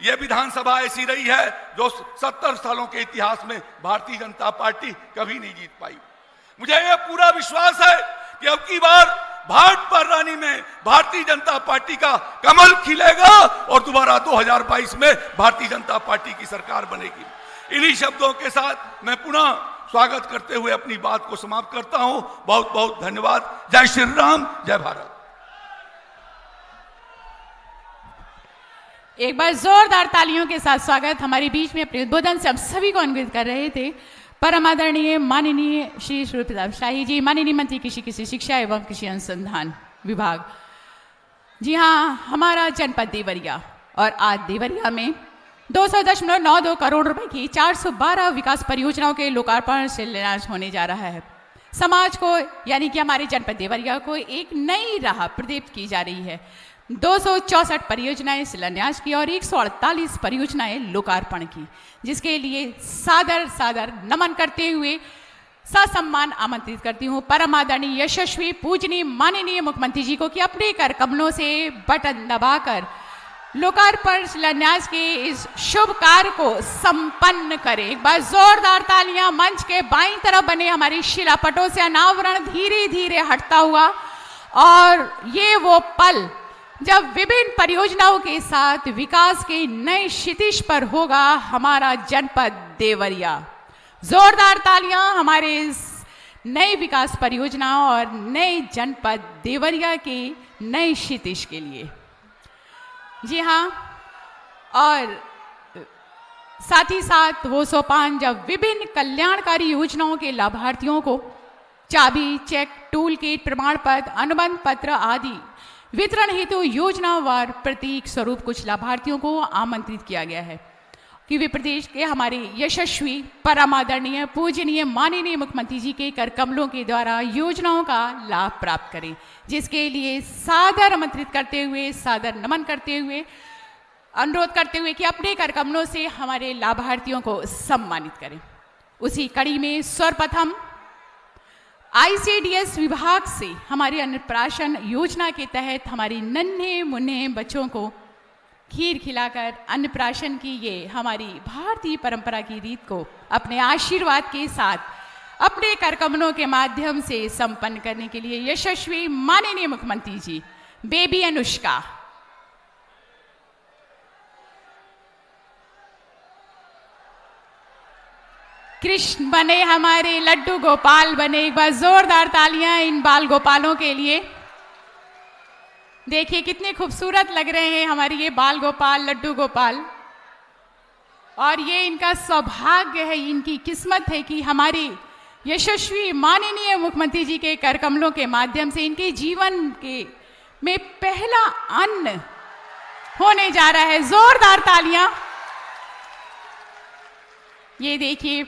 ये विधानसभा ऐसी रही है जो 70 सालों के इतिहास में भारतीय जनता पार्टी कभी नहीं जीत पाई। मुझे यह पूरा विश्वास है कि अब की बार भाटपार रानी में भारतीय जनता पार्टी का कमल खिलेगा और दोबारा 2022 में भारतीय जनता पार्टी की सरकार बनेगी। इन्हीं शब्दों के साथ मैं पुनः स्वागत करते हुए अपनी बात को समाप्त करता हूं। बहुत बहुत धन्यवाद। जय श्री राम, जय भारत। एक बार जोरदार तालियों के साथ स्वागत। हमारे बीच में अपने उद्बोधन से हम सभी को अनुग्रहित कर रहे थे परम आदरणीय माननीय श्री सूर्य प्रताप शाही जी, माननीय मंत्री कृषि शिक्षा एवं कृषि अनुसंधान विभाग। जी हाँ, हमारा जनपद देवरिया और आज देवरिया में 200.92 करोड़ रुपए की 412 विकास परियोजनाओं के लोकार्पण शिलान्यास होने जा रहा है। समाज को यानी कि हमारे जनपद देवरिया को एक नई राह प्रदीप्त की जा रही है। 264 परियोजनाएं शिलान्यास की और 148 परियोजनाएं लोकार्पण की, जिसके लिए सादर नमन करते हुए ससम्मान आमंत्रित करती हूँ परम आदरणीय यशस्वी पूजनीय माननीय मुख्यमंत्री जी को कि अपने कर कमलों से बटन दबाकर लोकार्पण शिलान्यास के इस शुभ कार्य को संपन्न करें। एक बार जोरदार तालियां। मंच के बाईं तरफ बने हमारी शिलापटों से अनावरण धीरे धीरे हटता हुआ, और ये वो पल जब विभिन्न परियोजनाओं के साथ विकास के नए क्षितिज पर होगा हमारा जनपद देवरिया। जोरदार तालियां हमारे इस नई विकास परियोजनाओं और नए जनपद देवरिया के नए क्षितिज के लिए। जी हाँ, और साथ ही साथ वो सोपान जब विभिन्न कल्याणकारी योजनाओं के लाभार्थियों को चाबी, चेक, टूल किट, प्रमाण पत्र, अनुबंध पत्र आदि वितरण हेतु योजनावार प्रतीक स्वरूप कुछ लाभार्थियों को आमंत्रित किया गया है कि वे प्रदेश के हमारे यशस्वी परम आदरणीय पूजनीय माननीय मुख्यमंत्री जी के कर कमलों के द्वारा योजनाओं का लाभ प्राप्त करें, जिसके लिए सादर आमंत्रित करते हुए, सादर नमन करते हुए, अनुरोध करते हुए कि अपने कर कमलों से हमारे लाभार्थियों को सम्मानित करें। उसी कड़ी में सर्वप्रथम ICDS विभाग से हमारे अन्नप्राशन योजना के तहत हमारे नन्हे मुन्ने बच्चों को खीर खिलाकर अन्नप्राशन की ये हमारी भारतीय परंपरा की रीत को अपने आशीर्वाद के साथ अपने कर कमलों के माध्यम से संपन्न करने के लिए यशस्वी माननीय मुख्यमंत्री जी बेबी अनुष्का, कृष्ण बने हमारे लड्डू गोपाल बने। एक बार जोरदार तालियां इन बाल गोपालों के लिए। देखिए कितने खूबसूरत लग रहे हैं हमारे ये बाल गोपाल, लड्डू गोपाल, और ये इनका सौभाग्य है, इनकी किस्मत है कि हमारे यशस्वी माननीय मुख्यमंत्री जी के कर कमलों के माध्यम से इनके जीवन के में पहला अन्न होने जा रहा है। जोरदार तालियां। ये देखिए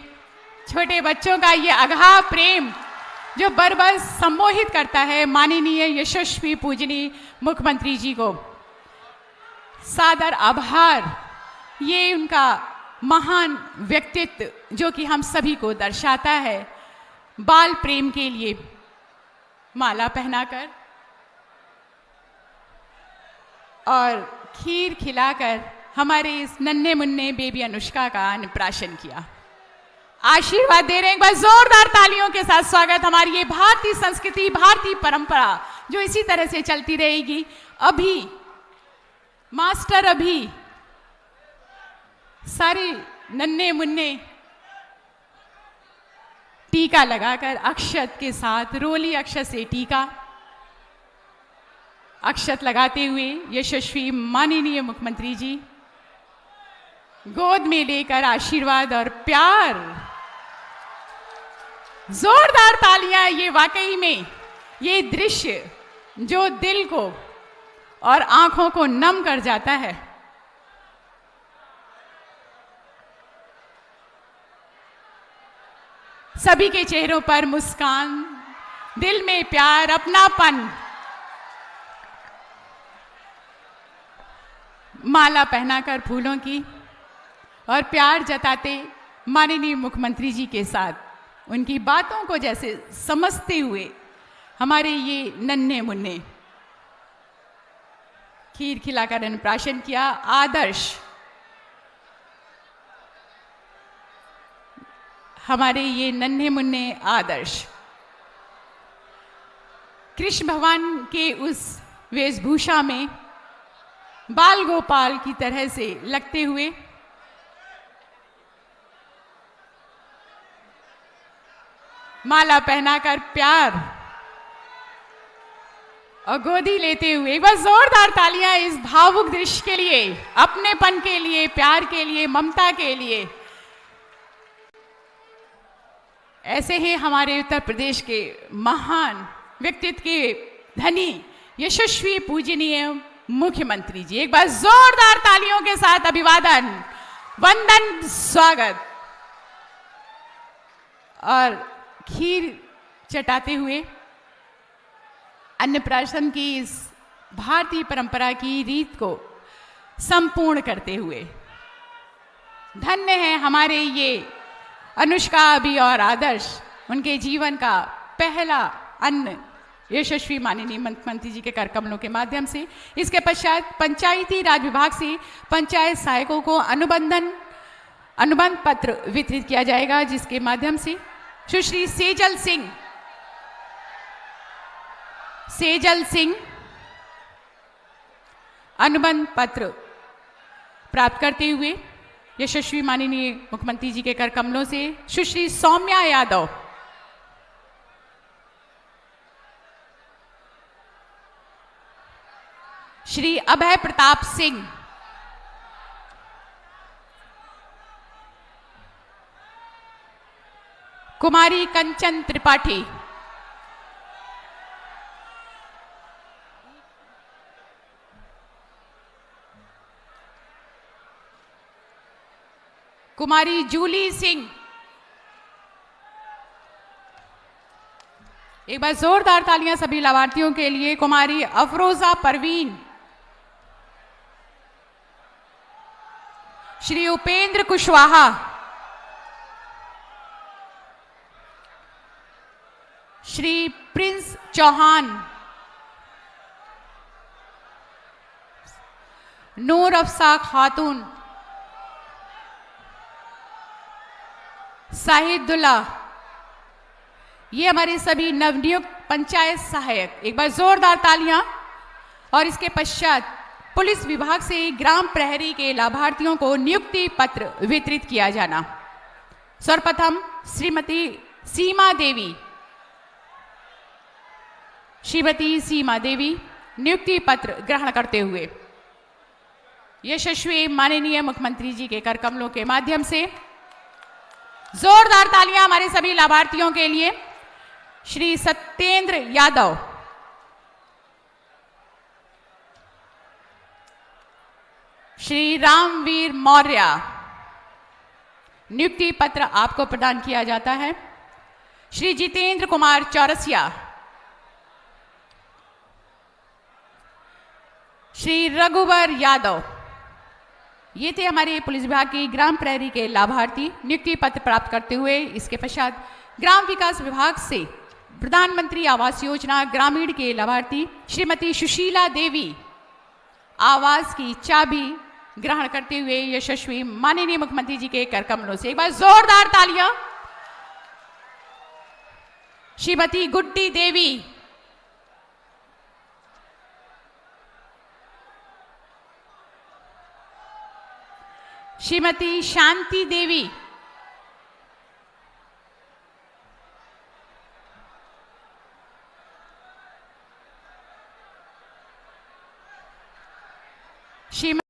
छोटे बच्चों का ये अगाध प्रेम जो बरबस सम्मोहित करता है माननीय यशस्वी पूजनीय मुख्यमंत्री जी को। सादर आभार। ये उनका महान व्यक्तित्व जो कि हम सभी को दर्शाता है। बाल प्रेम के लिए माला पहनाकर और खीर खिलाकर हमारे इस नन्हे मुन्ने बेबी अनुष्का का अन्नप्राशन किया। आशीर्वाद दे रहे हैं। एक बार जोरदार तालियों के साथ स्वागत। हमारी ये भारतीय संस्कृति, भारतीय परंपरा जो इसी तरह से चलती रहेगी। अभी मास्टर अभी सारे नन्हे मुन्ने टीका लगाकर अक्षत के साथ, रोली अक्षत से टीका अक्षत लगाते हुए यशस्वी माननीय मुख्यमंत्री जी गोद में लेकर आशीर्वाद और प्यार। जोरदार तालियां। ये वाकई में ये दृश्य जो दिल को और आंखों को नम कर जाता है। सभी के चेहरों पर मुस्कान, दिल में प्यार, अपनापन। माला पहनाकर फूलों की और प्यार जताते माननीय मुख्यमंत्री जी के साथ उनकी बातों को जैसे समझते हुए हमारे ये नन्हे मुन्ने खीर खिलाकर अन्नप्राशन किया। आदर्श हमारे ये नन्हे मुन्ने आदर्श कृष्ण भगवान के उस वेशभूषा में बाल गोपाल की तरह से लगते हुए माला पहनाकर प्यार और गोदी लेते हुए। एक बार जोरदार तालियां इस भावुक दृश्य के लिए, अपनेपन के लिए, प्यार के लिए, ममता के लिए। ऐसे ही हमारे उत्तर प्रदेश के महान व्यक्तित्व के धनी यशस्वी पूजनीय मुख्यमंत्री जी। एक बार जोरदार तालियों के साथ अभिवादन वंदन स्वागत। और खीर चटाते हुए अन्नप्राशन की इस भारतीय परंपरा की रीत को संपूर्ण करते हुए धन्य है हमारे ये अनुष्का, अभी और आदर्श, उनके जीवन का पहला अन्न यशस्वी माननीय मुख्यमंत्री जी के कर कमलों के माध्यम से। इसके पश्चात पंचायती राज विभाग से पंचायत सहायकों को अनुबंध पत्र वितरित किया जाएगा, जिसके माध्यम से सुश्री सेजल सिंह अनुबंध पत्र प्राप्त करते हुए यशस्वी माननीय मुख्यमंत्री जी के कर कमलों से सुश्री सौम्या यादव, श्री अभय प्रताप सिंह, कुमारी कंचन त्रिपाठी, कुमारी जूली सिंह, एक बार जोरदार तालियां सभी लाभार्थियों के लिए, कुमारी अफरोजा परवीन, श्री उपेंद्र कुशवाहा, श्री प्रिंस चौहान, नूर अफसा खातून, साहिदुल्ला, ये हमारे सभी नवनियुक्त पंचायत सहायक। एक बार जोरदार तालियां। और इसके पश्चात पुलिस विभाग से ग्राम प्रहरी के लाभार्थियों को नियुक्ति पत्र वितरित किया जाना। सर्वप्रथम श्रीमती सीमा देवी नियुक्ति पत्र ग्रहण करते हुए यशस्वी माननीय मुख्यमंत्री जी के कर कमलों के माध्यम से जोरदार तालियां हमारे सभी लाभार्थियों के लिए। श्री सत्येंद्र यादव, श्री रामवीर मौर्य, नियुक्ति पत्र आपको प्रदान किया जाता है। श्री जितेंद्र कुमार चौरसिया, श्री रघुवर यादव, ये थे हमारे पुलिस विभाग की ग्राम प्रहरी के लाभार्थी नियुक्ति पत्र प्राप्त करते हुए। इसके पश्चात ग्राम विकास विभाग से प्रधानमंत्री आवास योजना ग्रामीण के लाभार्थी श्रीमती सुशीला देवी आवास की चाबी ग्रहण करते हुए यशस्वी माननीय मुख्यमंत्री जी के कर कमलों से एक बार जोरदार तालियां। श्रीमती गुड्डी देवी, श्रीमती शांति देवी, श्रीमती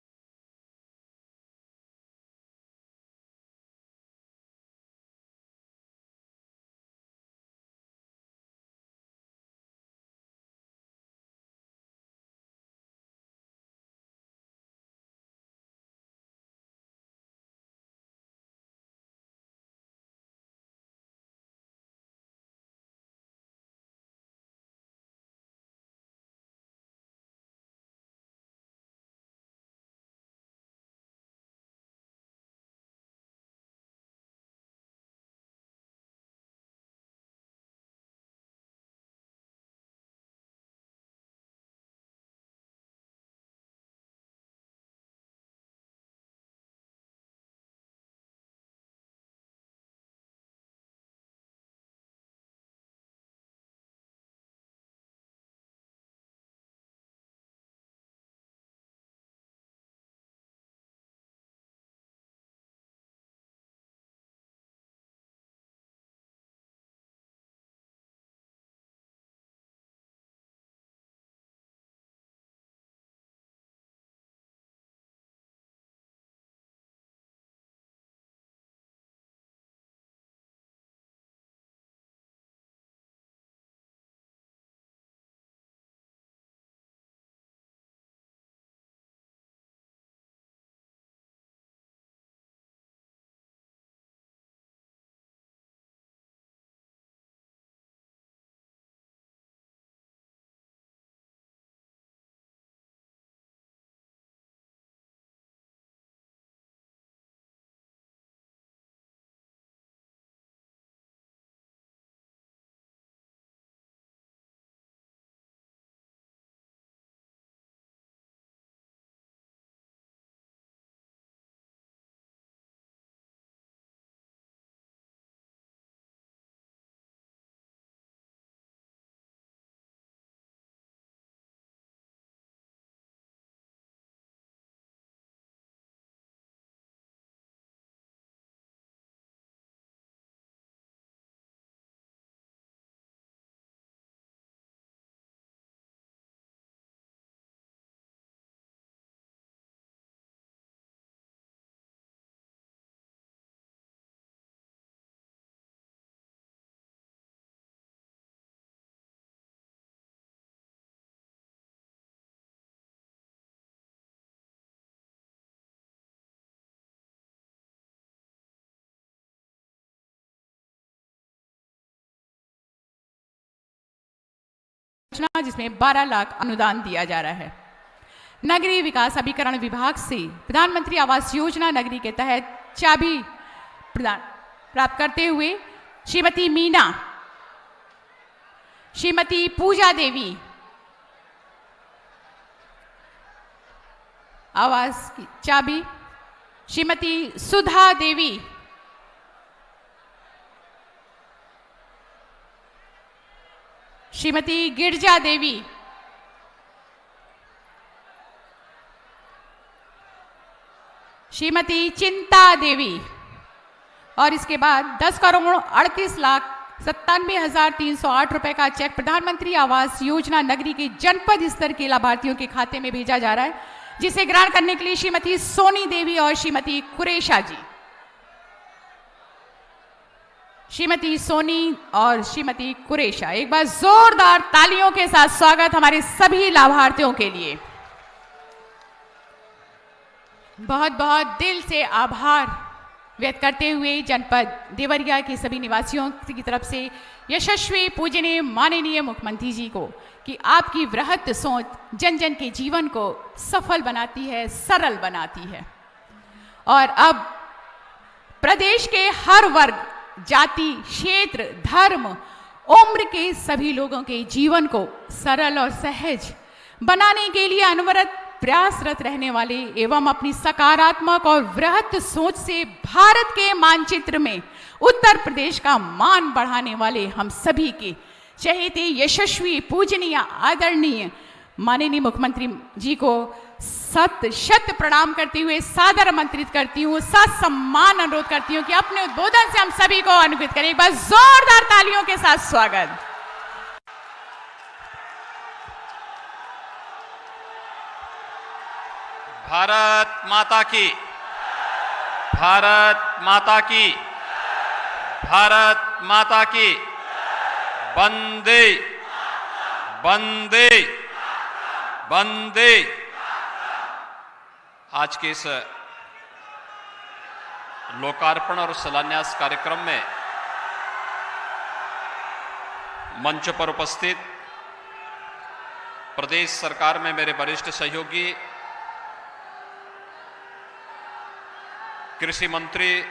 योजना जिसमें 12 लाख अनुदान दिया जा रहा है। नगरीय विकास अभिकरण विभाग से प्रधानमंत्री आवास योजना नगरी के तहत चाबी प्रदान प्राप्त करते हुए श्रीमती मीना, श्रीमती पूजा देवी आवास की चाबी, श्रीमती सुधा देवी, श्रीमती गिरजा देवी, श्रीमती चिंता देवी और इसके बाद 10,38,97,308 रुपए का चेक प्रधानमंत्री आवास योजना नगरी के जनपद स्तर के लाभार्थियों के खाते में भेजा जा रहा है, जिसे ग्रहण करने के लिए श्रीमती सोनी देवी और श्रीमती कुरेशा जी। श्रीमती सोनी और श्रीमती कुरेशा, एक बार जोरदार तालियों के साथ स्वागत हमारे सभी लाभार्थियों के लिए। बहुत बहुत दिल से आभार व्यक्त करते हुए जनपद देवरिया के सभी निवासियों की तरफ से यशस्वी पूजनीय माननीय मुख्यमंत्री जी को कि आपकी वृहत सोच जन जन के जीवन को सफल बनाती है, सरल बनाती है और अब प्रदेश के हर वर्ग, जाति, क्षेत्र, धर्म, उम्र के सभी लोगों के जीवन को सरल और सहज बनाने के लिए अनवरत प्रयासरत रहने वाले एवं अपनी सकारात्मक और वृहत सोच से भारत के मानचित्र में उत्तर प्रदेश का मान बढ़ाने वाले हम सभी के चहेते यशस्वी पूजनीय आदरणीय माननीय मुख्यमंत्री जी को शत शत प्रणाम करती हुए सादर आमंत्रित करती हूँ, सम्मान अनुरोध करती हूँ कि अपने उद्बोधन से हम सभी को अनुग्रहित करें। एक बार जोरदार तालियों के साथ स्वागत। भारत माता की, भारत माता की, भारत माता की, वंदे वंदे वंदे। आज के इस लोकार्पण और शिलान्यास कार्यक्रम में मंच पर उपस्थित प्रदेश सरकार में मेरे वरिष्ठ सहयोगी कृषि मंत्री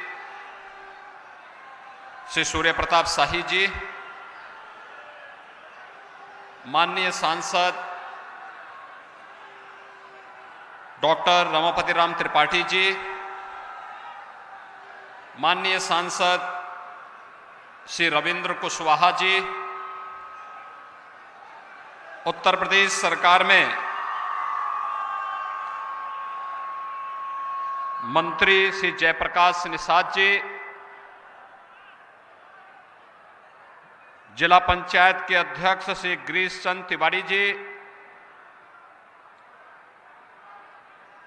श्री सूर्य प्रताप शाही जी, माननीय सांसद डॉक्टर रमापति राम त्रिपाठी जी, माननीय सांसद श्री रविंद्र कुशवाहा जी, उत्तर प्रदेश सरकार में मंत्री श्री जयप्रकाश निषाद जी, जिला पंचायत के अध्यक्ष श्री गिरीश चंद तिवारी जी,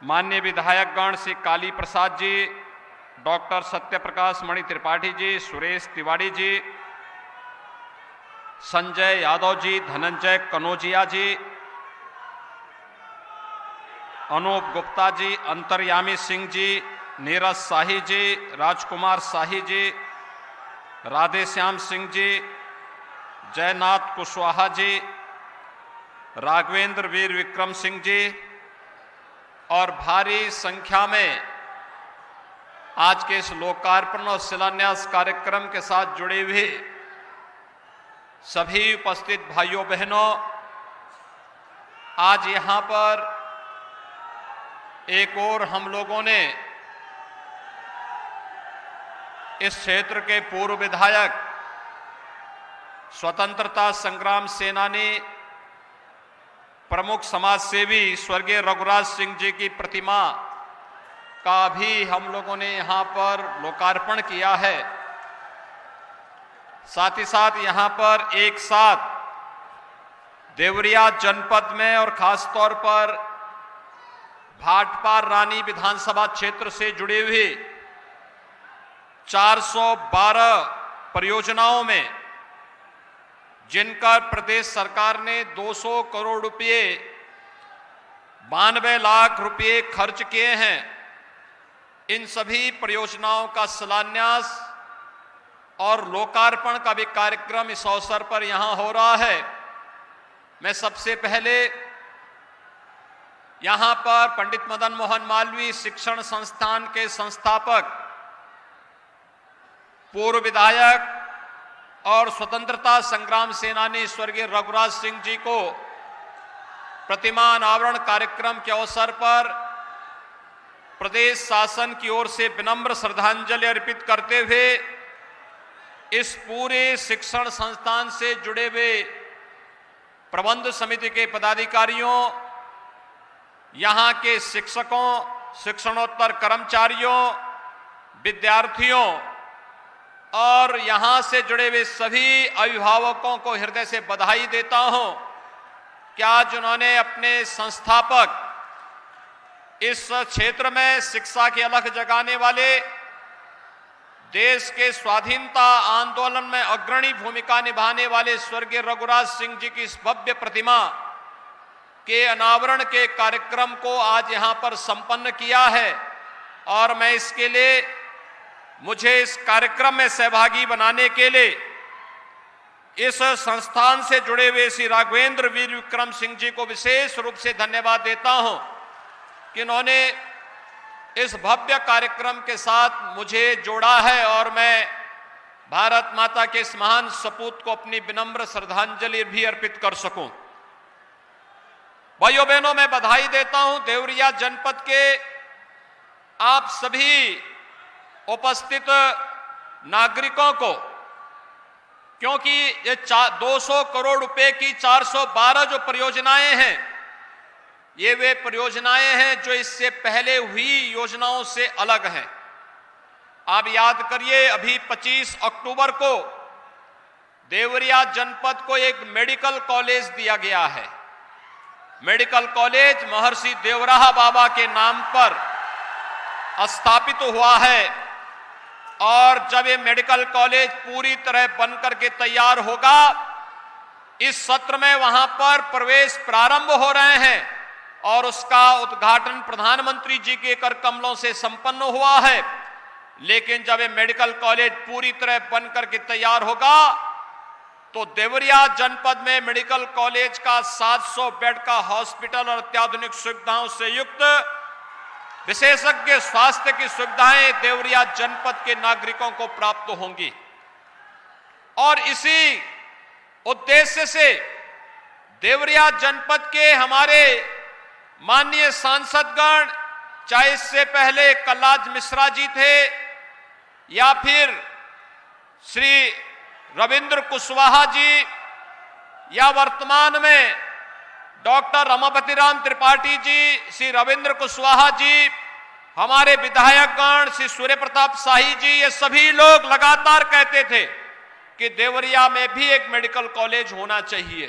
माननीय विधायकगण श्री काली प्रसाद जी, डॉक्टर सत्यप्रकाश मणि त्रिपाठी जी, सुरेश तिवारी जी, संजय यादव जी, धनंजय कनौजिया जी, अनूप गुप्ता जी, अंतर्यामी सिंह जी, नीरज शाही जी, राजकुमार शाही जी, राधेश्याम सिंह जी, जयनाथ कुशवाहा जी, राघवेंद्र वीर विक्रम सिंह जी और भारी संख्या में आज के इस लोकार्पण और शिलान्यास कार्यक्रम के साथ जुड़े हुए सभी उपस्थित भाइयों बहनों, आज यहां पर एक और हम लोगों ने इस क्षेत्र के पूर्व विधायक, स्वतंत्रता संग्राम सेनानी, प्रमुख समाज सेवी स्वर्गीय रघुराज सिंह जी की प्रतिमा का भी हम लोगों ने यहां पर लोकार्पण किया है। साथ ही साथ यहां पर एक साथ देवरिया जनपद में और खासतौर पर भाटपार रानी विधानसभा क्षेत्र से जुड़े हुए 412 परियोजनाओं में जिनका प्रदेश सरकार ने 200 करोड़ रुपए 92 लाख रुपए खर्च किए हैं, इन सभी परियोजनाओं का शिलान्यास और लोकार्पण का भी कार्यक्रम इस अवसर पर यहां हो रहा है। मैं सबसे पहले यहां पर पंडित मदन मोहन मालवीय शिक्षण संस्थान के संस्थापक, पूर्व विधायक और स्वतंत्रता संग्राम सेनानी स्वर्गीय रघुराज सिंह जी को प्रतिमा अनावरण कार्यक्रम के अवसर पर प्रदेश शासन की ओर से विनम्र श्रद्धांजलि अर्पित करते हुए इस पूरे शिक्षण संस्थान से जुड़े हुए प्रबंध समिति के पदाधिकारियों, यहां के शिक्षकों, शिक्षणोत्तर कर्मचारियों, विद्यार्थियों और यहां से जुड़े हुए सभी अभिभावकों को हृदय से बधाई देता हूं कि आज उन्होंने अपने संस्थापक, इस क्षेत्र में शिक्षा की अलख जगाने वाले, देश के स्वाधीनता आंदोलन में अग्रणी भूमिका निभाने वाले स्वर्गीय रघुराज सिंह जी की इस भव्य प्रतिमा के अनावरण के कार्यक्रम को आज यहां पर संपन्न किया है। और मैं इसके लिए, मुझे इस कार्यक्रम में सहभागी बनाने के लिए इस संस्थान से जुड़े हुए श्री राघवेंद्र वीर विक्रम सिंह जी को विशेष रूप से धन्यवाद देता हूं कि इन्होंने इस भव्य कार्यक्रम के साथ मुझे जोड़ा है और मैं भारत माता के इस महान सपूत को अपनी विनम्र श्रद्धांजलि भी अर्पित कर सकूं। भाइयों बहनों, मैं बधाई देता हूं देवरिया जनपद के आप सभी उपस्थित नागरिकों को, क्योंकि ये 200 करोड़ रुपए की 412 जो परियोजनाएं हैं, ये वे परियोजनाएं हैं जो इससे पहले हुई योजनाओं से अलग हैं। आप याद करिए, अभी 25 अक्टूबर को देवरिया जनपद को एक मेडिकल कॉलेज दिया गया है। मेडिकल कॉलेज महर्षि देवराहा बाबा के नाम पर स्थापित हुआ है और जब ये मेडिकल कॉलेज पूरी तरह बनकर के तैयार होगा, इस सत्र में वहां पर प्रवेश प्रारंभ हो रहे हैं और उसका उद्घाटन प्रधानमंत्री जी के कर कमलों से संपन्न हुआ है। लेकिन जब ये मेडिकल कॉलेज पूरी तरह बनकर के तैयार होगा तो देवरिया जनपद में मेडिकल कॉलेज का 700 बेड का हॉस्पिटल और अत्याधुनिक सुविधाओं से युक्त विशेषज्ञ स्वास्थ्य की सुविधाएं देवरिया जनपद के नागरिकों को प्राप्त होंगी। और इसी उद्देश्य से देवरिया जनपद के हमारे माननीय सांसदगण, चाहे इससे पहले कल्लाज मिश्रा जी थे या फिर श्री रविंद्र कुशवाहा जी या वर्तमान में डॉक्टर रमापति राम त्रिपाठी जी, श्री रविंद्र कुशवाहा जी, हमारे विधायकगण श्री सूर्य प्रताप शाही जी, ये सभी लोग लगातार कहते थे कि देवरिया में भी एक मेडिकल कॉलेज होना चाहिए।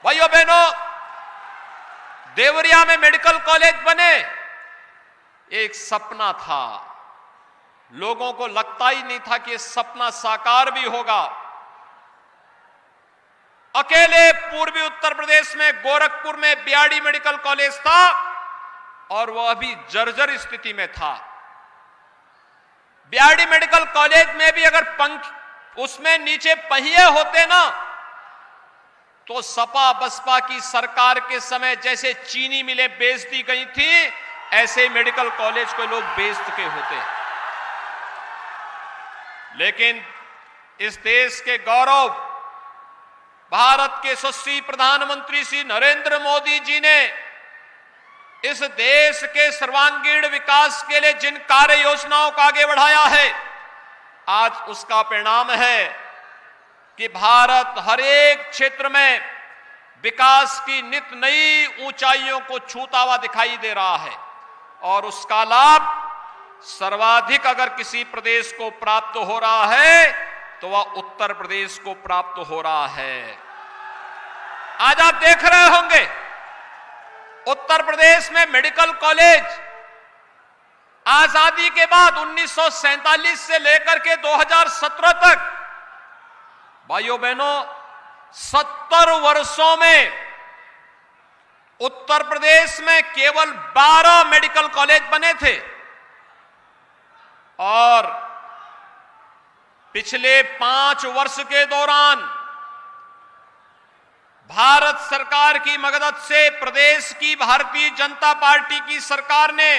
भाइयों बहनों, देवरिया में मेडिकल कॉलेज बने, एक सपना था। लोगों को लगता ही नहीं था कि सपना साकार भी होगा। अकेले पूर्वी उत्तर प्रदेश में गोरखपुर में बीआरडी मेडिकल कॉलेज था और वह अभी जर्जर स्थिति में था। बीआरडी मेडिकल कॉलेज में भी अगर उसमें नीचे पहिए होते ना, तो सपा बसपा की सरकार के समय जैसे चीनी मिलें बेच दी गई थी, ऐसे मेडिकल कॉलेज को लोग बेच चुके होते। लेकिन इस देश के गौरव, भारत के यशस्वी प्रधानमंत्री श्री नरेंद्र मोदी जी ने इस देश के सर्वांगीण विकास के लिए जिन कार्य योजनाओं को आगे बढ़ाया है, आज उसका परिणाम है कि भारत हर एक क्षेत्र में विकास की नित नई ऊंचाइयों को छूता हुआ दिखाई दे रहा है। और उसका लाभ सर्वाधिक अगर किसी प्रदेश को प्राप्त हो रहा है तो वह उत्तर प्रदेश को प्राप्त हो रहा है। आज आप देख रहे होंगे उत्तर प्रदेश में मेडिकल कॉलेज आजादी के बाद 1947 से लेकर के 2017 तक, भाइयों बहनों, 70 वर्षों में उत्तर प्रदेश में केवल 12 मेडिकल कॉलेज बने थे और पिछले 5 वर्ष के दौरान भारत सरकार की मदद से प्रदेश की भारतीय जनता पार्टी की सरकार ने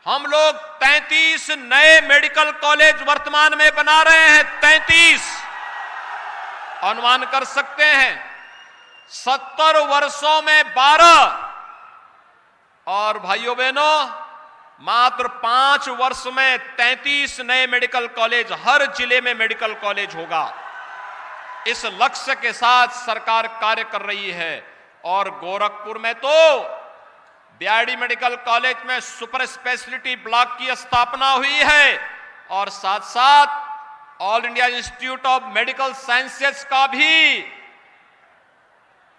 हम लोग 33 नए मेडिकल कॉलेज वर्तमान में बना रहे हैं। 33 अनुमान कर सकते हैं 70 वर्षों में 12 और भाइयों बहनों मात्र 5 वर्ष में 33 नए मेडिकल कॉलेज, हर जिले में मेडिकल कॉलेज होगा। इस लक्ष्य के साथ सरकार कार्य कर रही है। और गोरखपुर में तो बीआरडी मेडिकल कॉलेज में सुपर स्पेशलिटी ब्लॉक की स्थापना हुई है और साथ साथ all India institute of medical sciences का भी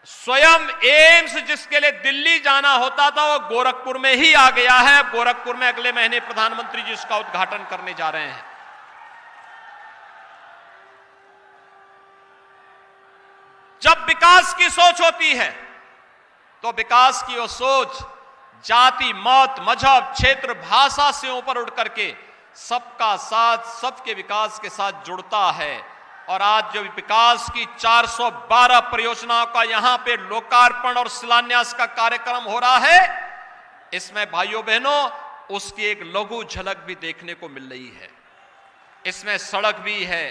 स्वयं एम्स जिसके लिए दिल्ली जाना होता था वो गोरखपुर में ही आ गया है। गोरखपुर में अगले महीने प्रधानमंत्री जी उसका उद्घाटन करने जा रहे हैं। जब विकास की सोच होती है तो विकास की वो सोच जाति, मत, मजहब, क्षेत्र, भाषा से ऊपर उठ करके सबका साथ, सबके विकास के साथ जुड़ता है। और आज जो विकास की 412 परियोजनाओं का यहां पे लोकार्पण और शिलान्यास का कार्यक्रम हो रहा है, इसमें भाइयों बहनों उसकी एक लघु झलक भी देखने को मिल रही है। इसमें सड़क भी है,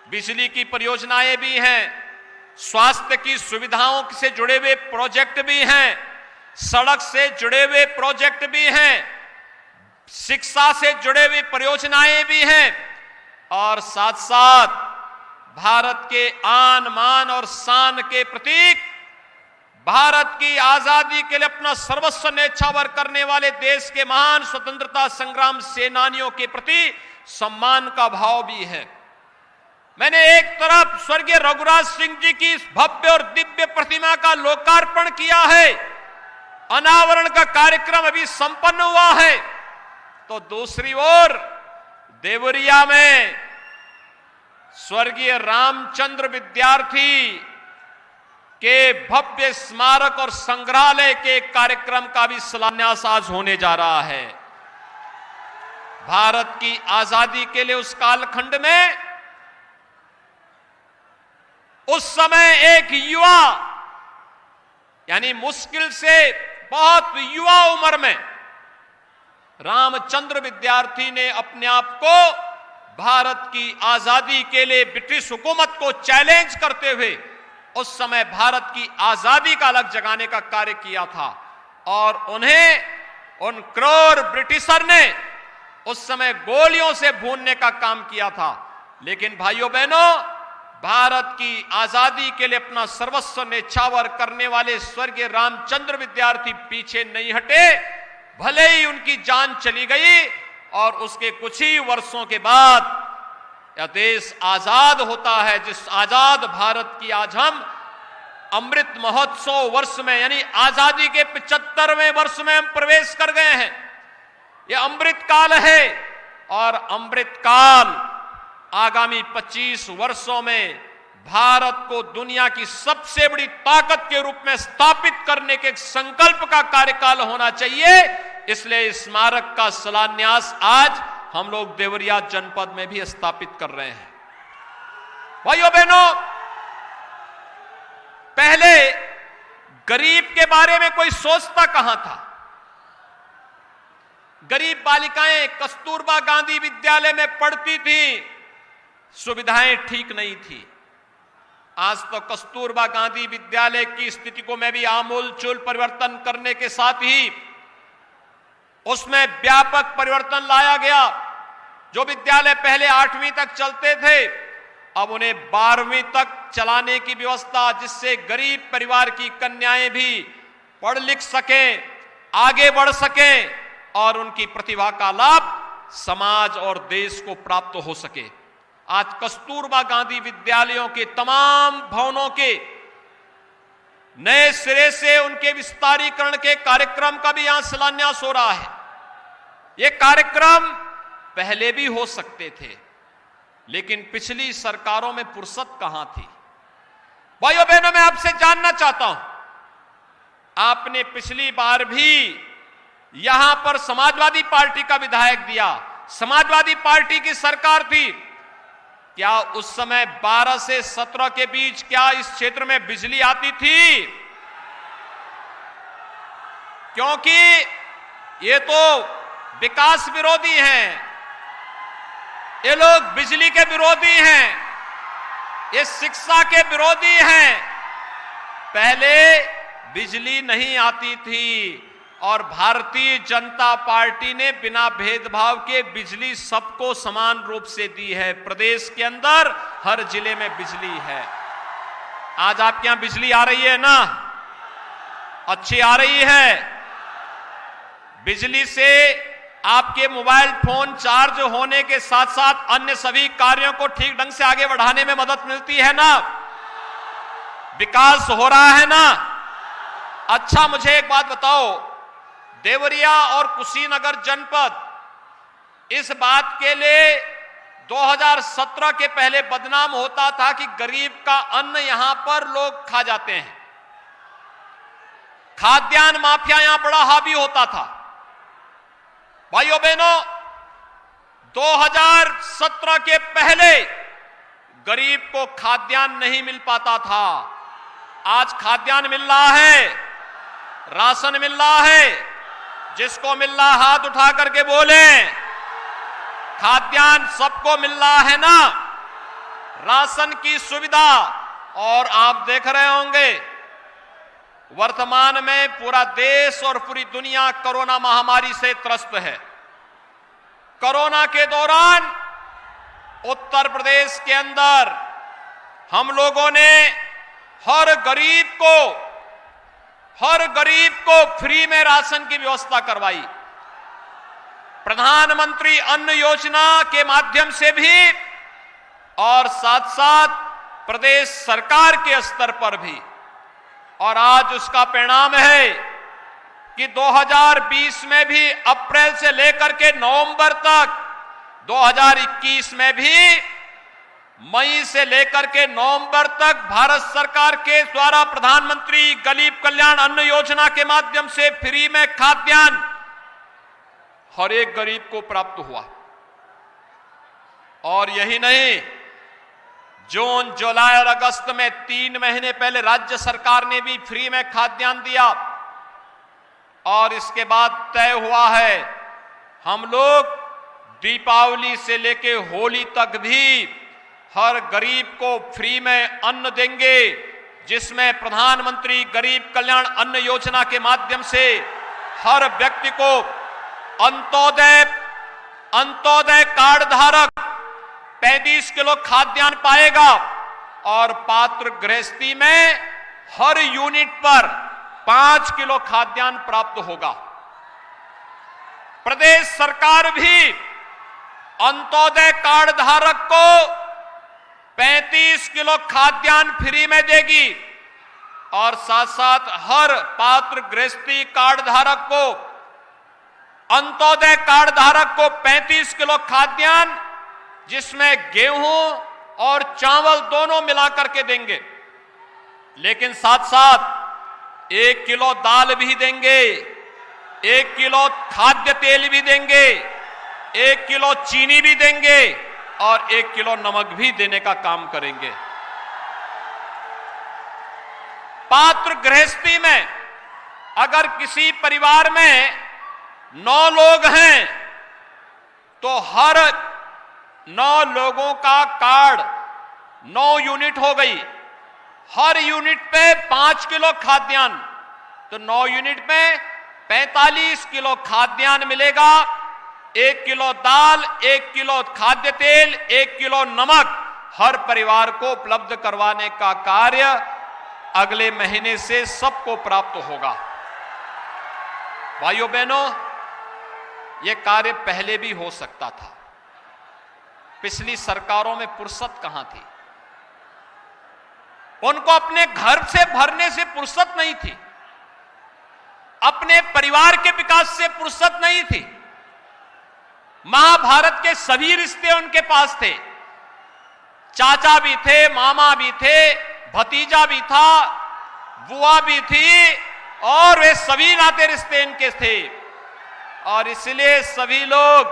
बिजली की परियोजनाएं भी हैं, स्वास्थ्य की सुविधाओं से जुड़े हुए प्रोजेक्ट भी हैं, सड़क से जुड़े हुए प्रोजेक्ट भी हैं, शिक्षा से जुड़े हुए परियोजनाएं भी हैं और साथ साथ भारत के आन, मान और शान के प्रतीक, भारत की आजादी के लिए अपना सर्वस्व न्यौछावर करने वाले देश के महान स्वतंत्रता संग्राम सेनानियों के प्रति सम्मान का भाव भी है। मैंने एक तरफ स्वर्गीय रघुराज सिंह जी की इस भव्य और दिव्य प्रतिमा का लोकार्पण किया है, अनावरण का कार्यक्रम अभी संपन्न हुआ है, तो दूसरी ओर देवरिया में स्वर्गीय रामचंद्र विद्यार्थी के भव्य स्मारक और संग्रहालय के कार्यक्रम का भी शिलान्यास आज होने जा रहा है। भारत की आजादी के लिए उस कालखंड में उस समय एक युवा, यानी मुश्किल से बहुत युवा उम्र में रामचंद्र विद्यार्थी ने अपने आप को भारत की आजादी के लिए ब्रिटिश हुकूमत को चैलेंज करते हुए उस समय भारत की आजादी का अलग जगाने का कार्य किया था। और उन्हें उन क्रूर ब्रिटिशर ने उस समय गोलियों से भूनने का काम किया था। लेकिन भाइयों बहनों, भारत की आजादी के लिए अपना सर्वस्व न्यौछावर करने वाले स्वर्गीय रामचंद्र विद्यार्थी पीछे नहीं हटे। भले ही उनकी जान चली गई और उसके कुछ ही वर्षों के बाद यह देश आजाद होता है। जिस आजाद भारत की आज हम अमृत महोत्सव वर्ष में, यानी आजादी के 75वें वर्ष में हम प्रवेश कर गए हैं। यह अमृत काल है और अमृत काल आगामी 25 वर्षों में भारत को दुनिया की सबसे बड़ी ताकत के रूप में स्थापित करने के एक संकल्प का कार्यकाल होना चाहिए। इसलिए स्मारक का शिलान्यास आज हम लोग देवरिया जनपद में भी स्थापित कर रहे हैं। भाइयों बहनों, पहले गरीब के बारे में कोई सोचता कहां था। गरीब बालिकाएं कस्तूरबा गांधी विद्यालय में पढ़ती थी, सुविधाएं ठीक नहीं थी। आज तो कस्तूरबा गांधी विद्यालय की स्थिति को मैं भी आमूलचूल परिवर्तन करने के साथ ही उसमें व्यापक परिवर्तन लाया गया। जो विद्यालय पहले 8वीं तक चलते थे, अब उन्हें 12वीं तक चलाने की व्यवस्था, जिससे गरीब परिवार की कन्याएं भी पढ़ लिख सकें, आगे बढ़ सकें और उनकी प्रतिभा का लाभ समाज और देश को प्राप्त हो सके। आज कस्तूरबा गांधी विद्यालयों के तमाम भवनों के नए सिरे से उनके विस्तारीकरण के कार्यक्रम का भी यहां शिलान्यास हो रहा है। ये कार्यक्रम पहले भी हो सकते थे, लेकिन पिछली सरकारों में फुर्सत कहां थी। भाइयों बहनों, मैं आपसे जानना चाहता हूं, आपने पिछली बार भी यहां पर समाजवादी पार्टी का विधायक दिया, समाजवादी पार्टी की सरकार थी, क्या उस समय 12 से 17 के बीच क्या इस क्षेत्र में बिजली आती थी? क्योंकि ये तो विकास विरोधी हैं, ये लोग बिजली के विरोधी हैं, ये शिक्षा के विरोधी हैं। पहले बिजली नहीं आती थी और भारतीय जनता पार्टी ने बिना भेदभाव के बिजली सबको समान रूप से दी है। प्रदेश के अंदर हर जिले में बिजली है। आज आपके यहां बिजली आ रही है ना? अच्छी आ रही है। बिजली से आपके मोबाइल फोन चार्ज होने के साथ साथ अन्य सभी कार्यों को ठीक ढंग से आगे बढ़ाने में मदद मिलती है ना? विकास हो रहा है ना? अच्छा, मुझे एक बात बताओ, देवरिया और कुशीनगर जनपद इस बात के लिए 2017 के पहले बदनाम होता था कि गरीब का अन्न यहां पर लोग खा जाते हैं। खाद्यान्न माफिया यहां बड़ा हावी होता था। भाइयों बहनों, 2017 के पहले गरीब को खाद्यान्न नहीं मिल पाता था। आज खाद्यान्न मिल रहा है, राशन मिल रहा है। जिसको मिल रहा हाथ उठा करके बोले। खाद्यान्न सबको मिल रहा है ना? राशन की सुविधा। और आप देख रहे होंगे वर्तमान में पूरा देश और पूरी दुनिया कोरोना महामारी से त्रस्त है। कोरोना के दौरान उत्तर प्रदेश के अंदर हम लोगों ने हर गरीब को फ्री में राशन की व्यवस्था करवाई। प्रधानमंत्री अन्न योजना के माध्यम से भी और साथ साथ प्रदेश सरकार के स्तर पर भी। और आज उसका परिणाम है कि 2020 में भी अप्रैल से लेकर के नवंबर तक, 2021 में भी मई से लेकर के नवंबर तक भारत सरकार के द्वारा प्रधानमंत्री गरीब कल्याण अन्न योजना के माध्यम से फ्री में खाद्यान्न हर एक गरीब को प्राप्त हुआ। और यही नहीं, जून, जुलाई और अगस्त में 3 महीने पहले राज्य सरकार ने भी फ्री में खाद्यान्न दिया। और इसके बाद तय हुआ है हम लोग दीपावली से लेके होली तक भी हर गरीब को फ्री में अन्न देंगे, जिसमें प्रधानमंत्री गरीब कल्याण अन्न योजना के माध्यम से हर व्यक्ति को अंत्योदय कार्ड धारक 35 किलो खाद्यान्न पाएगा। और पात्र गृहस्थी में हर यूनिट पर 5 किलो खाद्यान्न प्राप्त होगा। प्रदेश सरकार भी अंत्योदय कार्ड धारक को 35 किलो खाद्यान्न फ्री में देगी। और साथ साथ हर पात्र गृहस्थी कार्ड धारक को, अंत्योदय कार्ड धारक को 35 किलो खाद्यान्न, जिसमें गेहूं और चावल दोनों मिलाकर के देंगे। लेकिन साथ साथ 1 किलो दाल भी देंगे, 1 किलो खाद्य तेल भी देंगे, 1 किलो चीनी भी देंगे और 1 किलो नमक भी देने का काम करेंगे। पात्र गृहस्थी में अगर किसी परिवार में 9 लोग हैं तो हर 9 लोगों का कार्ड 9 यूनिट हो गई। हर यूनिट पे 5 किलो खाद्यान्न, तो 9 यूनिट में 45 किलो खाद्यान्न मिलेगा। 1 किलो दाल, 1 किलो खाद्य तेल, 1 किलो नमक हर परिवार को उपलब्ध करवाने का कार्य अगले महीने से सबको प्राप्त होगा। भाइयों बहनों, यह कार्य पहले भी हो सकता था। पिछली सरकारों में फुर्सत कहां थी? उनको अपने घर से भरने से फुर्सत नहीं थी, अपने परिवार के विकास से फुर्सत नहीं थी। महाभारत के सभी रिश्ते उनके पास थे। चाचा भी थे, मामा भी थे, भतीजा भी था, बुआ भी थी, और वे सभी नाते रिश्ते इनके थे। और इसलिए सभी लोग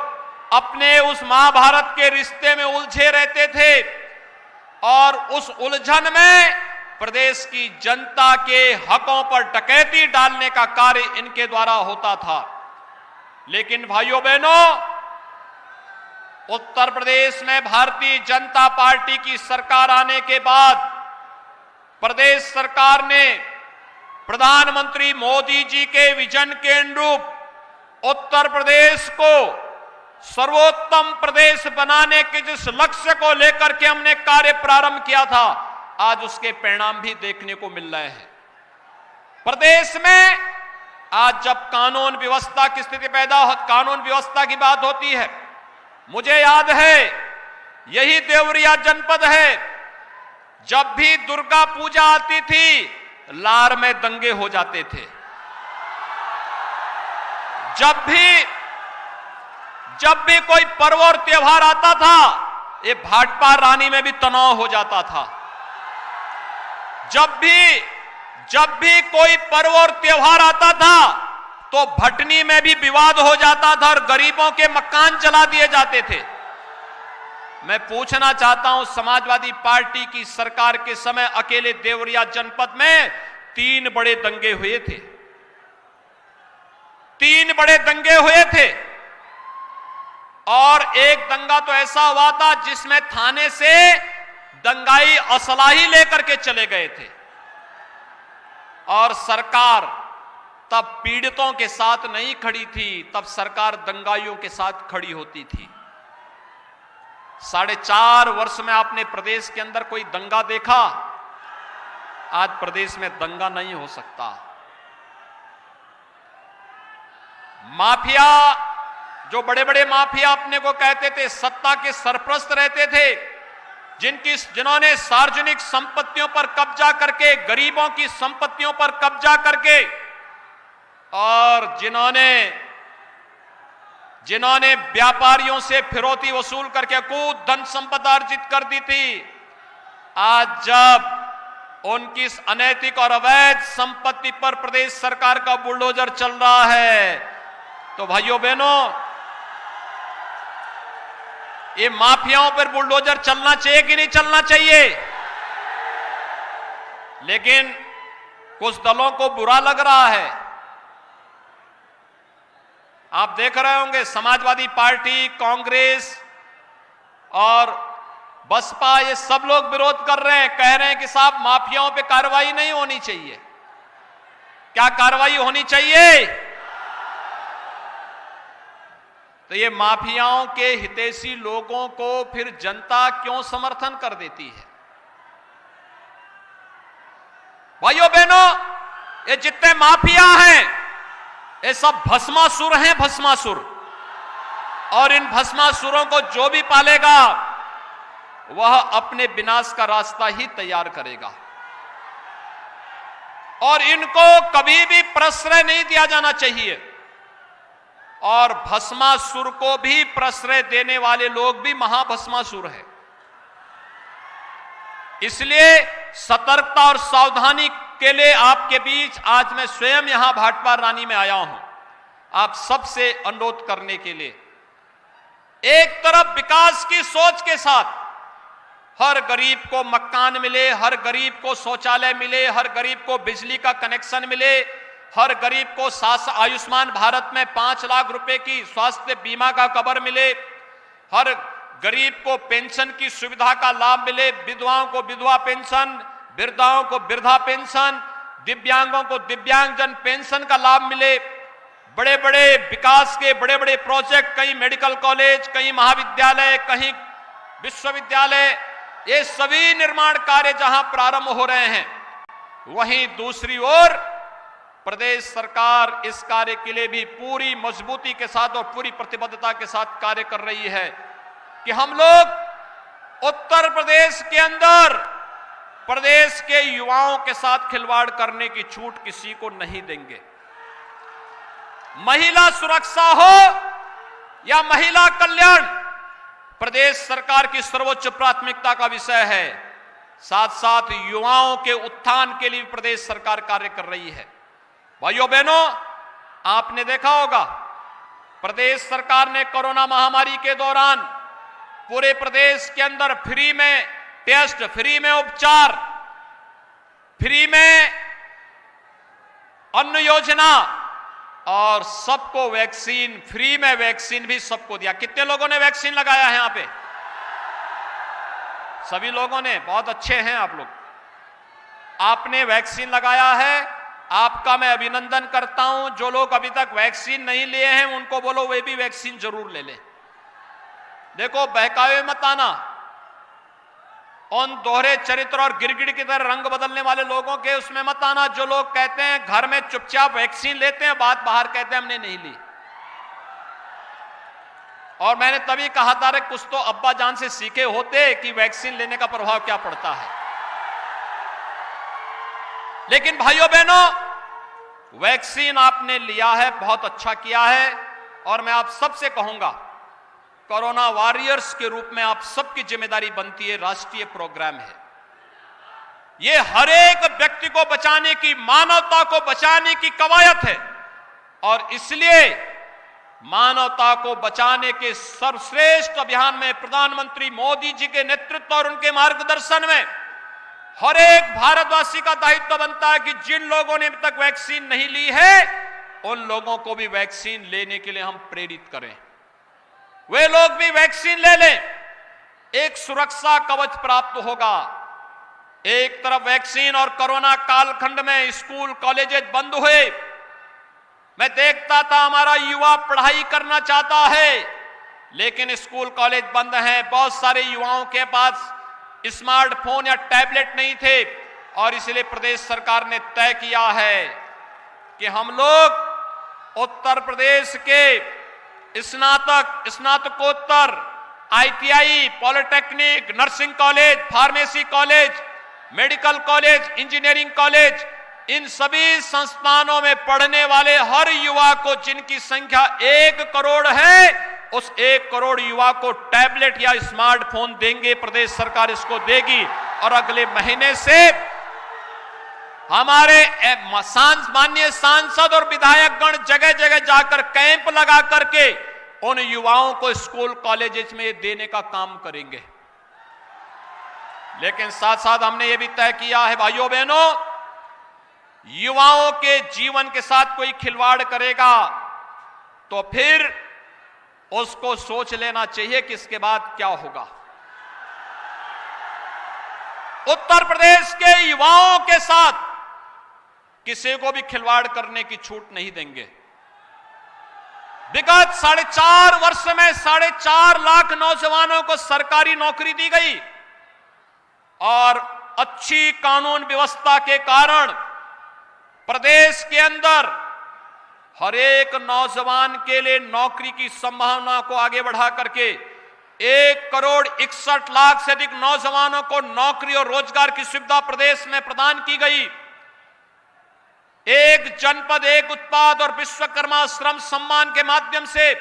अपने उस महाभारत के रिश्ते में उलझे रहते थे और उस उलझन में प्रदेश की जनता के हकों पर डकैती डालने का कार्य इनके द्वारा होता था। लेकिन भाइयों बहनों, उत्तर प्रदेश में भारतीय जनता पार्टी की सरकार आने के बाद प्रदेश सरकार ने प्रधानमंत्री मोदी जी के विजन के अनुरूप उत्तर प्रदेश को सर्वोत्तम प्रदेश बनाने के जिस लक्ष्य को लेकर के हमने कार्य प्रारंभ किया था, आज उसके परिणाम भी देखने को मिल रहे हैं। प्रदेश में आज जब कानून व्यवस्था की स्थिति कानून व्यवस्था की बात होती है, मुझे याद है यही देवरिया जनपद है, जब भी दुर्गा पूजा आती थी लार में दंगे हो जाते थे। जब भी कोई पर्व और त्योहार आता था, ये भाटपा रानी में भी तनाव हो जाता था। जब भी कोई पर्व और त्योहार आता था तो भटनी में भी विवाद हो जाता था और गरीबों के मकान जला दिए जाते थे। मैं पूछना चाहता हूं, समाजवादी पार्टी की सरकार के समय अकेले देवरिया जनपद में 3 बड़े दंगे हुए थे। 3 बड़े दंगे हुए थे और एक दंगा तो ऐसा हुआ था जिसमें थाने से दंगाई असला ही लेकर के चले गए थे और सरकार तब पीड़ितों के साथ नहीं खड़ी थी, तब सरकार दंगाइयों के साथ खड़ी होती थी। 4.5 वर्ष में आपने प्रदेश के अंदर कोई दंगा देखा? आज प्रदेश में दंगा नहीं हो सकता। माफिया, जो बड़े बड़े माफिया अपने को कहते थे, सत्ता के सरपरस्त रहते थे, जिन्होंने सार्वजनिक संपत्तियों पर कब्जा करके, गरीबों की संपत्तियों पर कब्जा करके और जिन्होंने व्यापारियों से फिरौती वसूल करके खूब धन संपदा अर्जित कर दी थी, आज जब उनकी इस अनैतिक और अवैध संपत्ति पर प्रदेश सरकार का बुलडोजर चल रहा है, तो भाइयों बहनों, ये माफियाओं पर बुलडोजर चलना चाहिए कि नहीं चलना चाहिए? लेकिन कुछ दलों को बुरा लग रहा है। आप देख रहे होंगे समाजवादी पार्टी, कांग्रेस और बसपा, ये सब लोग विरोध कर रहे हैं, कह रहे हैं कि साहब माफियाओं पे कार्रवाई नहीं होनी चाहिए। क्या कार्रवाई होनी चाहिए? तो ये माफियाओं के हितैषी लोगों को फिर जनता क्यों समर्थन कर देती है? भाइयों बहनों, ये जितने माफिया हैं ये सब भस्मासुर हैं, भस्मासुर। और इन भस्मासुरों को जो भी पालेगा वह अपने विनाश का रास्ता ही तैयार करेगा और इनको कभी भी प्रश्रय नहीं दिया जाना चाहिए। और भस्मासुर को भी प्रश्रय देने वाले लोग भी महाभस्मासुर हैं। इसलिए सतर्कता और सावधानी के लिए आपके बीच आज मैं स्वयं यहां भाटपा रानी में आया हूं, आप सबसे अनुरोध करने के लिए। एक तरफ विकास की सोच के साथ हर गरीब को मकान मिले, हर गरीब को शौचालय मिले, हर गरीब को बिजली का कनेक्शन मिले, हर गरीब को आयुष्मान भारत में 5 लाख रुपए की स्वास्थ्य बीमा का कवर मिले, हर गरीब को पेंशन की सुविधा का लाभ मिले, विधवाओं को विधवा पेंशन, वृद्धाओं को वृद्धा पेंशन, दिव्यांगों को दिव्यांगजन पेंशन का लाभ मिले। बड़े बड़े विकास के बड़े बड़े प्रोजेक्ट, कहीं मेडिकल कॉलेज, कहीं महाविद्यालय, कहीं विश्वविद्यालय, ये सभी निर्माण कार्य जहां प्रारंभ हो रहे हैं, वहीं दूसरी ओर प्रदेश सरकार इस कार्य के लिए भी पूरी मजबूती के साथ और पूरी प्रतिबद्धता के साथ कार्य कर रही है कि हम लोग उत्तर प्रदेश के अंदर प्रदेश के युवाओं के साथ खिलवाड़ करने की छूट किसी को नहीं देंगे। महिला सुरक्षा हो या महिला कल्याण, प्रदेश सरकार की सर्वोच्च प्राथमिकता का विषय है। साथ साथ युवाओं के उत्थान के लिए प्रदेश सरकार कार्य कर रही है। भाइयों बहनों, आपने देखा होगा प्रदेश सरकार ने कोरोना महामारी के दौरान पूरे प्रदेश के अंदर फ्री में टेस्ट, फ्री में उपचार, फ्री में अन्न योजना और सबको वैक्सीन, फ्री में वैक्सीन भी सबको दिया। कितने लोगों ने वैक्सीन लगाया है यहां पे? सभी लोगों ने। बहुत अच्छे हैं आप लोग, आपने वैक्सीन लगाया है, आपका मैं अभिनंदन करता हूं। जो लोग अभी तक वैक्सीन नहीं लिए हैं उनको बोलो वे भी वैक्सीन जरूर ले लें। देखो, बहकावे मत आना उन दोहरे चरित्र और गिरगिट की तरह रंग बदलने वाले लोगों के उसमें मत आना, जो लोग कहते हैं घर में चुपचाप वैक्सीन लेते हैं, बात बाहर कहते हैं हमने नहीं ली। और मैंने तभी कहा था रे कुछ तो अब्बा जान से सीखे होते कि वैक्सीन लेने का प्रभाव क्या पड़ता है। लेकिन भाइयों बहनों, वैक्सीन आपने लिया है, बहुत अच्छा किया है। और मैं आप सबसे कहूंगा, कोरोना वॉरियर्स के रूप में आप सबकी जिम्मेदारी बनती है, राष्ट्रीय प्रोग्राम है ये, हर एक व्यक्ति को बचाने की, मानवता को बचाने की कवायद है। और इसलिए मानवता को बचाने के सर्वश्रेष्ठ अभियान में प्रधानमंत्री मोदी जी के नेतृत्व और उनके मार्गदर्शन में हर एक भारतवासी का दायित्व बनता है कि जिन लोगों ने अभी तक वैक्सीन नहीं ली है उन लोगों को भी वैक्सीन लेने के लिए हम प्रेरित करें, वे लोग भी वैक्सीन ले लें। एक सुरक्षा कवच प्राप्त होगा। एक तरफ वैक्सीन और कोरोना कालखंड में स्कूल कॉलेजेस बंद हुए, मैं देखता था हमारा युवा पढ़ाई करना चाहता है लेकिन स्कूल कॉलेज बंद हैं। बहुत सारे युवाओं के पास स्मार्टफोन या टैबलेट नहीं थे और इसलिए प्रदेश सरकार ने तय किया है कि हम लोग उत्तर प्रदेश के स्नातक, स्नातकोत्तर, ITI, polytechnic, nursing college, pharmacy college, medical college, engineering college, इन सभी संस्थानों में पढ़ने वाले हर युवा को, जिनकी संख्या 1 करोड़ है, उस 1 करोड़ युवा को टैबलेट या स्मार्टफोन देंगे। प्रदेश सरकार इसको देगी और अगले महीने से हमारे माननीय सांसद और विधायकगण जगह जगह जाकर कैंप लगा करके उन युवाओं को स्कूल कॉलेजेस में देने का काम करेंगे। लेकिन साथ साथ हमने ये भी तय किया है भाइयों बहनों, युवाओं के जीवन के साथ कोई खिलवाड़ करेगा तो फिर उसको सोच लेना चाहिए कि इसके बाद क्या होगा। उत्तर प्रदेश के युवाओं के साथ किसी को भी खिलवाड़ करने की छूट नहीं देंगे। विगत 4.5 वर्ष में 4.5 लाख नौजवानों को सरकारी नौकरी दी गई और अच्छी कानून व्यवस्था के कारण प्रदेश के अंदर हर एक नौजवान के लिए नौकरी की संभावना को आगे बढ़ा करके 1 करोड़ 61 लाख से अधिक नौजवानों को नौकरी और रोजगार की सुविधा प्रदेश में प्रदान की गई। एक जनपद एक उत्पाद और विश्वकर्मा श्रम सम्मान के माध्यम से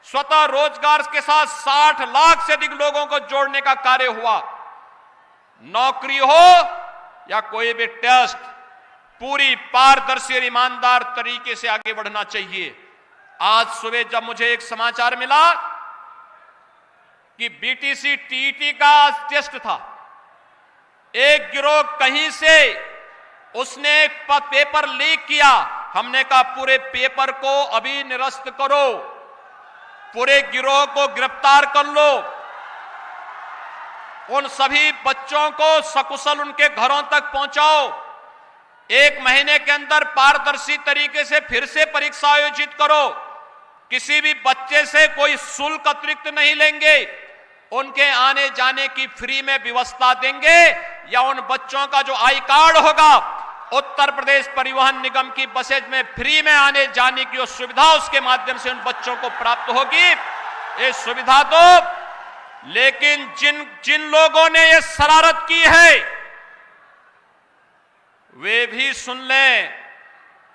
स्वतः रोजगार के साथ 60 लाख से अधिक लोगों को जोड़ने का कार्य हुआ। नौकरी हो या कोई भी टेस्ट, पूरी पारदर्शी और ईमानदार तरीके से आगे बढ़ना चाहिए। आज सुबह जब मुझे एक समाचार मिला कि बीटीसी टीईटी का टेस्ट था, एक गिरोह कहीं से उसने एक पेपर लीक किया, हमने कहा पूरे पेपर को अभी निरस्त करो, पूरे गिरोह को गिरफ्तार कर लो, उन सभी बच्चों को सकुशल उनके घरों तक पहुंचाओ। 1 महीने के अंदर पारदर्शी तरीके से फिर से परीक्षा आयोजित करो। किसी भी बच्चे से कोई शुल्क अतिरिक्त नहीं लेंगे, उनके आने जाने की फ्री में व्यवस्था देंगे या उन बच्चों का जो आई कार्ड होगा उत्तर प्रदेश परिवहन निगम की बसेज में फ्री में आने जाने की सुविधा उसके माध्यम से उन बच्चों को प्राप्त होगी। ये सुविधा तो, लेकिन जिन लोगों ने ये शरारत की है वे भी सुन लें,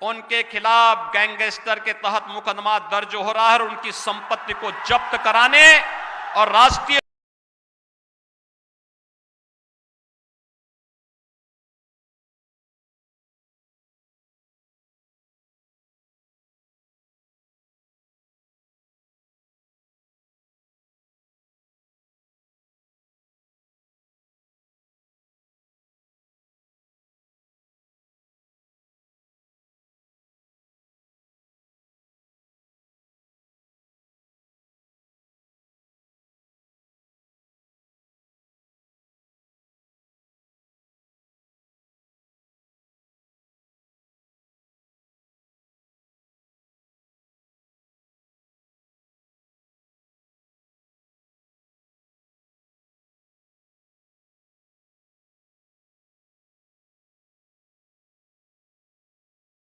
उनके खिलाफ गैंगस्टर के तहत मुकदमा दर्ज हो रहा है और उनकी संपत्ति को जब्त कराने और राष्ट्रीय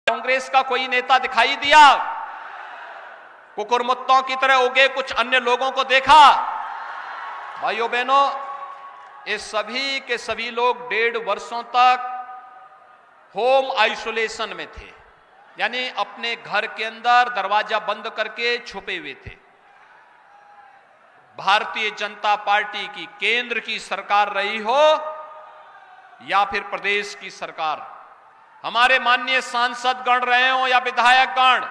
कांग्रेस का कोई नेता दिखाई दिया? कुकुरमुत्तों की तरह उगे कुछ अन्य लोगों को देखा? भाइयों बहनों, ये सभी के सभी लोग 1.5 वर्षों तक होम आइसोलेशन में थे, यानी अपने घर के अंदर दरवाजा बंद करके छुपे हुए थे। भारतीय जनता पार्टी की केंद्र की सरकार रही हो या फिर प्रदेश की सरकार, हमारे माननीय सांसद गण रहे हो या विधायक गण,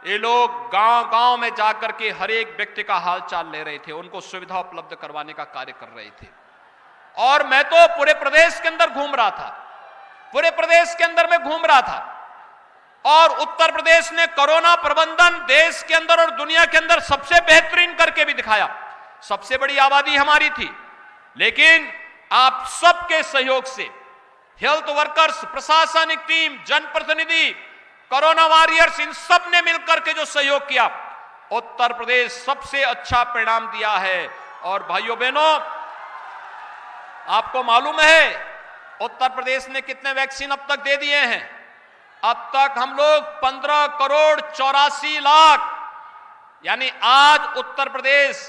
ये लोग गांव-गांव में जाकर के हर एक व्यक्ति का हालचाल ले रहे थे, उनको सुविधा उपलब्ध करवाने का कार्य कर रहे थे। और मैं तो पूरे प्रदेश के अंदर घूम रहा था, पूरे प्रदेश के अंदर मैं घूम रहा था, और उत्तर प्रदेश ने कोरोना प्रबंधन देश के अंदर और दुनिया के अंदर सबसे बेहतरीन करके भी दिखाया। सबसे बड़ी आबादी हमारी थी, लेकिन आप सबके सहयोग से हेल्थ वर्कर्स, प्रशासनिक टीम, जनप्रतिनिधि, कोरोना वॉरियर्स, इन सब ने मिलकर के जो सहयोग किया, उत्तर प्रदेश सबसे अच्छा परिणाम दिया है। और भाइयों बहनों, आपको मालूम है उत्तर प्रदेश ने कितने वैक्सीन अब तक दे दिए हैं? अब तक हम लोग 15 करोड़ 84 लाख, यानी आज उत्तर प्रदेश,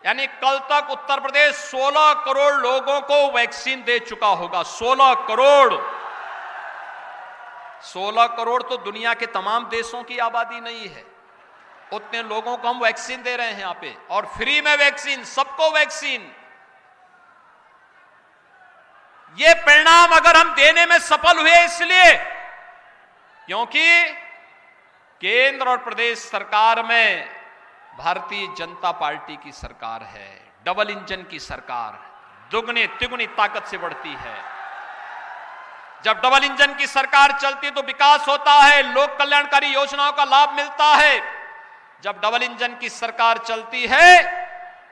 यानी कल तक उत्तर प्रदेश 16 करोड़ लोगों को वैक्सीन दे चुका होगा। 16 करोड़। 16 करोड़ तो दुनिया के तमाम देशों की आबादी नहीं है। उतने लोगों को हम वैक्सीन दे रहे हैं यहां पे, और फ्री में वैक्सीन, सबको वैक्सीन। ये परिणाम अगर हम देने में सफल हुए इसलिए क्योंकि केंद्र और प्रदेश सरकार में भारतीय जनता पार्टी की सरकार है। डबल इंजन की सरकार दुगनी तिगुनी ताकत से बढ़ती है। जब डबल इंजन की सरकार चलती है तो विकास होता है, लोक कल्याणकारी योजनाओं का लाभ मिलता है। जब डबल इंजन की सरकार चलती है,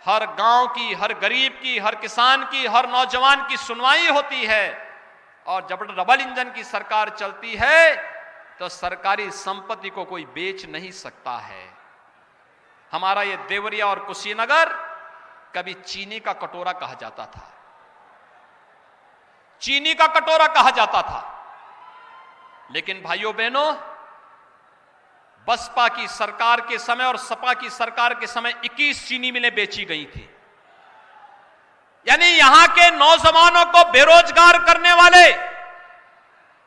हर गांव की, हर गरीब की, हर किसान की, हर नौजवान की सुनवाई होती है। और जब डबल इंजन की सरकार चलती है तो सरकारी संपत्ति को कोई बेच नहीं सकता है। हमारा ये देवरिया और कुशीनगर कभी चीनी का कटोरा कहा जाता था, चीनी का कटोरा कहा जाता था। लेकिन भाइयों बहनों, बसपा की सरकार के समय और सपा की सरकार के समय 21 चीनी मिलें बेची गई थी। यानी यहां के नौजवानों को बेरोजगार करने वाले,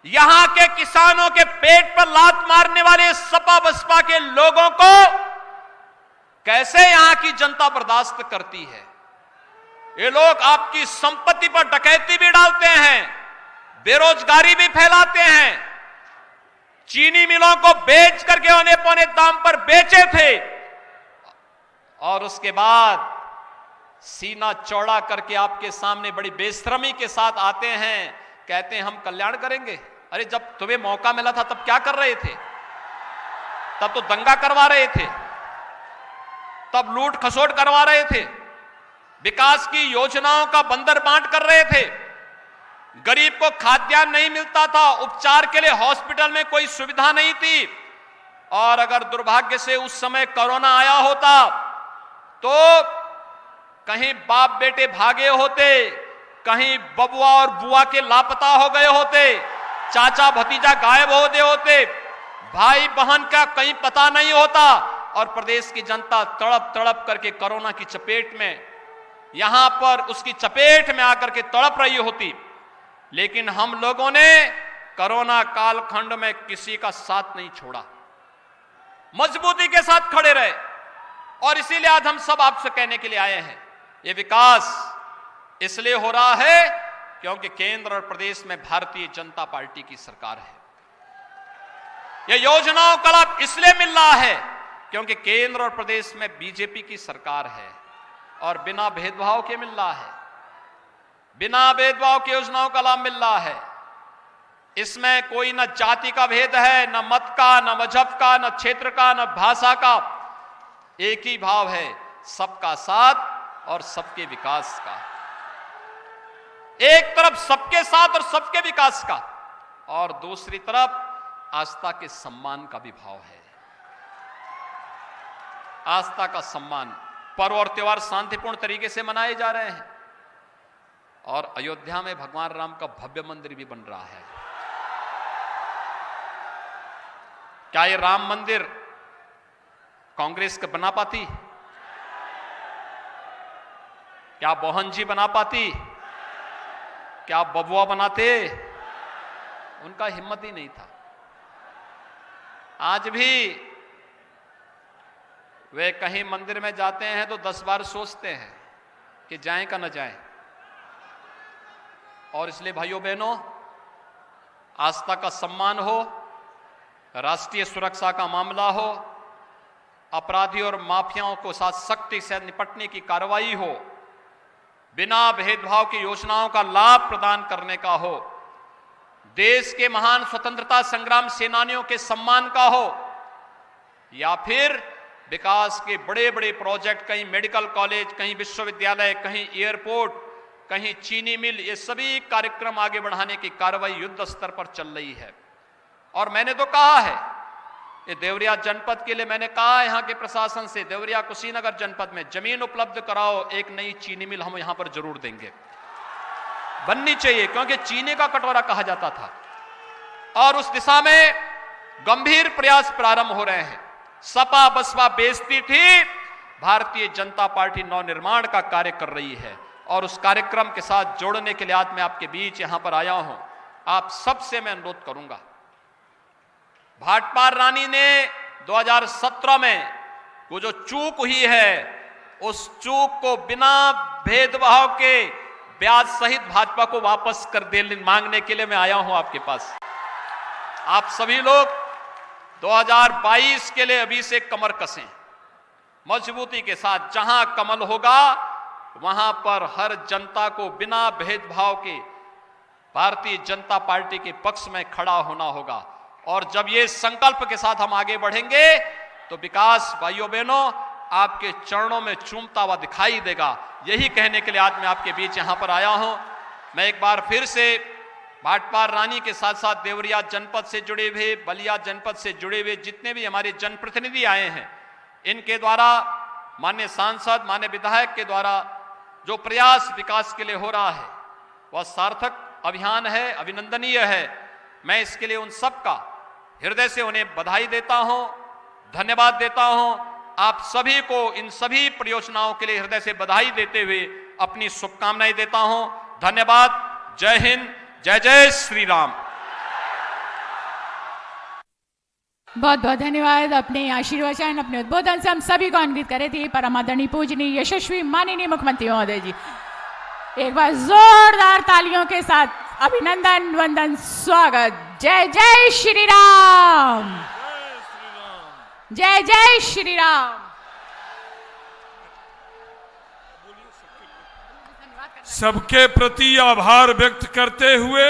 यहां के किसानों के पेट पर लात मारने वाले सपा बसपा के लोगों को कैसे यहां की जनता बर्दाश्त करती है? ये लोग आपकी संपत्ति पर डकैती भी डालते हैं, बेरोजगारी भी फैलाते हैं। चीनी मिलों को बेच करके औने पौने दाम पर बेचे थे, और उसके बाद सीना चौड़ा करके आपके सामने बड़ी बेशर्मी के साथ आते हैं, कहते हैं हम कल्याण करेंगे। अरे जब तुम्हें मौका मिला था तब क्या कर रहे थे? तब तो दंगा करवा रहे थे, तब लूट खसोट करवा रहे थे, विकास की योजनाओं का बंदर बांट कर रहे थे, गरीब को खाद्यान्न नहीं मिलता था, उपचार के लिए हॉस्पिटल में कोई सुविधा नहीं थी। और अगर दुर्भाग्य से उस समय कोरोना आया होता तो कहीं बाप बेटे भागे होते, कहीं बबुआ और बुआ के लापता हो गए होते, चाचा भतीजा गायब हो गए होते, भाई बहन का कहीं पता नहीं होता, और प्रदेश की जनता तड़प तड़प करके कोरोना की चपेट में, यहां पर उसकी चपेट में आकर के तड़प रही होती। लेकिन हम लोगों ने कोरोना कालखंड में किसी का साथ नहीं छोड़ा, मजबूती के साथ खड़े रहे। और इसीलिए आज हम सब आपसे कहने के लिए आए हैं, ये विकास इसलिए हो रहा है क्योंकि केंद्र और प्रदेश में भारतीय जनता पार्टी की सरकार है। ये योजनाओं का लाभ इसलिए मिल रहा है क्योंकि केंद्र और प्रदेश में बीजेपी की सरकार है, और बिना भेदभाव के मिल रहा है, बिना भेदभाव के योजनाओं का लाभ मिल रहा है। इसमें कोई न जाति का भेद है, न मत का, न मजहब का, न क्षेत्र का, न भाषा का। एक ही भाव है, सबका साथ और सबके विकास का। एक तरफ सबके साथ और सबके विकास का, और दूसरी तरफ आस्था के सम्मान का भी भाव है। आस्था का सम्मान, पर्व और त्योहार शांतिपूर्ण तरीके से मनाए जा रहे हैं, और अयोध्या में भगवान राम का भव्य मंदिर भी बन रहा है। क्या ये राम मंदिर कांग्रेस का बना पाती? क्या मोहन जी बना पाती? क्या बबुआ बनाते? उनका हिम्मत ही नहीं था। आज भी वे कहीं मंदिर में जाते हैं तो 10 बार सोचते हैं कि जाएं का न जाएं। और इसलिए भाइयों बहनों, आस्था का सम्मान हो, राष्ट्रीय सुरक्षा का मामला हो, अपराधी और माफियाओं को साथ सख्ती से निपटने की कार्रवाई हो, बिना भेदभाव की योजनाओं का लाभ प्रदान करने का हो, देश के महान स्वतंत्रता संग्राम सेनानियों के सम्मान का हो, या फिर विकास के बड़े बड़े प्रोजेक्ट, कहीं मेडिकल कॉलेज, कहीं विश्वविद्यालय, कहीं एयरपोर्ट, कहीं चीनी मिल, ये सभी कार्यक्रम आगे बढ़ाने की कार्रवाई युद्ध स्तर पर चल रही है। और मैंने तो कहा है, ये देवरिया जनपद के लिए मैंने कहा यहाँ के प्रशासन से, देवरिया कुशीनगर जनपद में जमीन उपलब्ध कराओ, एक नई चीनी मिल हम यहां पर जरूर देंगे, बननी चाहिए, क्योंकि चीनी का कटोरा कहा जाता था। और उस दिशा में गंभीर प्रयास प्रारंभ हो रहे हैं। सपा बसपा बेइज्जती थी, भारतीय जनता पार्टी नवनिर्माण का कार्य कर रही है, और उस कार्यक्रम के साथ जोड़ने के लिए आज मैं आपके बीच यहां पर आया हूं। आप सबसे मैं अनुरोध करूंगा, भाटपार रानी ने 2017 में वो जो चूक हुई है, उस चूक को बिना भेदभाव के ब्याज सहित भाजपा को वापस कर दे मांगने के लिए मैं आया हूं आपके पास। आप सभी लोग 2022 के लिए अभी से कमर कसें, मजबूती के साथ। जहां कमल होगा वहां पर हर जनता को बिना भेदभाव के भारतीय जनता पार्टी के पक्ष में खड़ा होना होगा। और जब ये संकल्प के साथ हम आगे बढ़ेंगे तो विकास भाइयों बहनों आपके चरणों में चूमता हुआ दिखाई देगा। यही कहने के लिए आज मैं आपके बीच यहां पर आया हूं। मैं एक बार फिर से भाटपार रानी के साथ साथ देवरिया जनपद से जुड़े हुए, बलिया जनपद से जुड़े हुए जितने भी हमारे जनप्रतिनिधि आए हैं, इनके द्वारा, माननीय सांसद, माननीय विधायक के द्वारा जो प्रयास विकास के लिए हो रहा है वह सार्थक अभियान है, अभिनंदनीय है। मैं इसके लिए उन सबका हृदय से उन्हें बधाई देता हूं, धन्यवाद देता हूं। आप सभी को इन सभी परियोजनाओं के लिए हृदय से बधाई देते हुए अपनी शुभकामनाएं देता हूं। धन्यवाद। जय हिंद, जय जय श्री राम। बहुत बहुत धन्यवाद। अपने आशीर्वचन, अपने उद्बोधन से हम सभी को अन्वित करे थे परम आदरणीय पूजनीय यशस्वी माननीय मुख्यमंत्री महोदय जी। एक बार जोरदार तालियों के साथ अभिनंदन, वंदन, स्वागत। जय जय श्री राम, जय जय श्री राम। सबके प्रति आभार व्यक्त करते हुए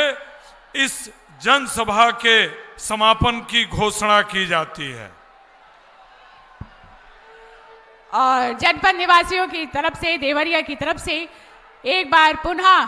इस जनसभा के समापन की घोषणा की जाती है। और जनपद निवासियों की तरफ से, देवरिया की तरफ से एक बार पुनः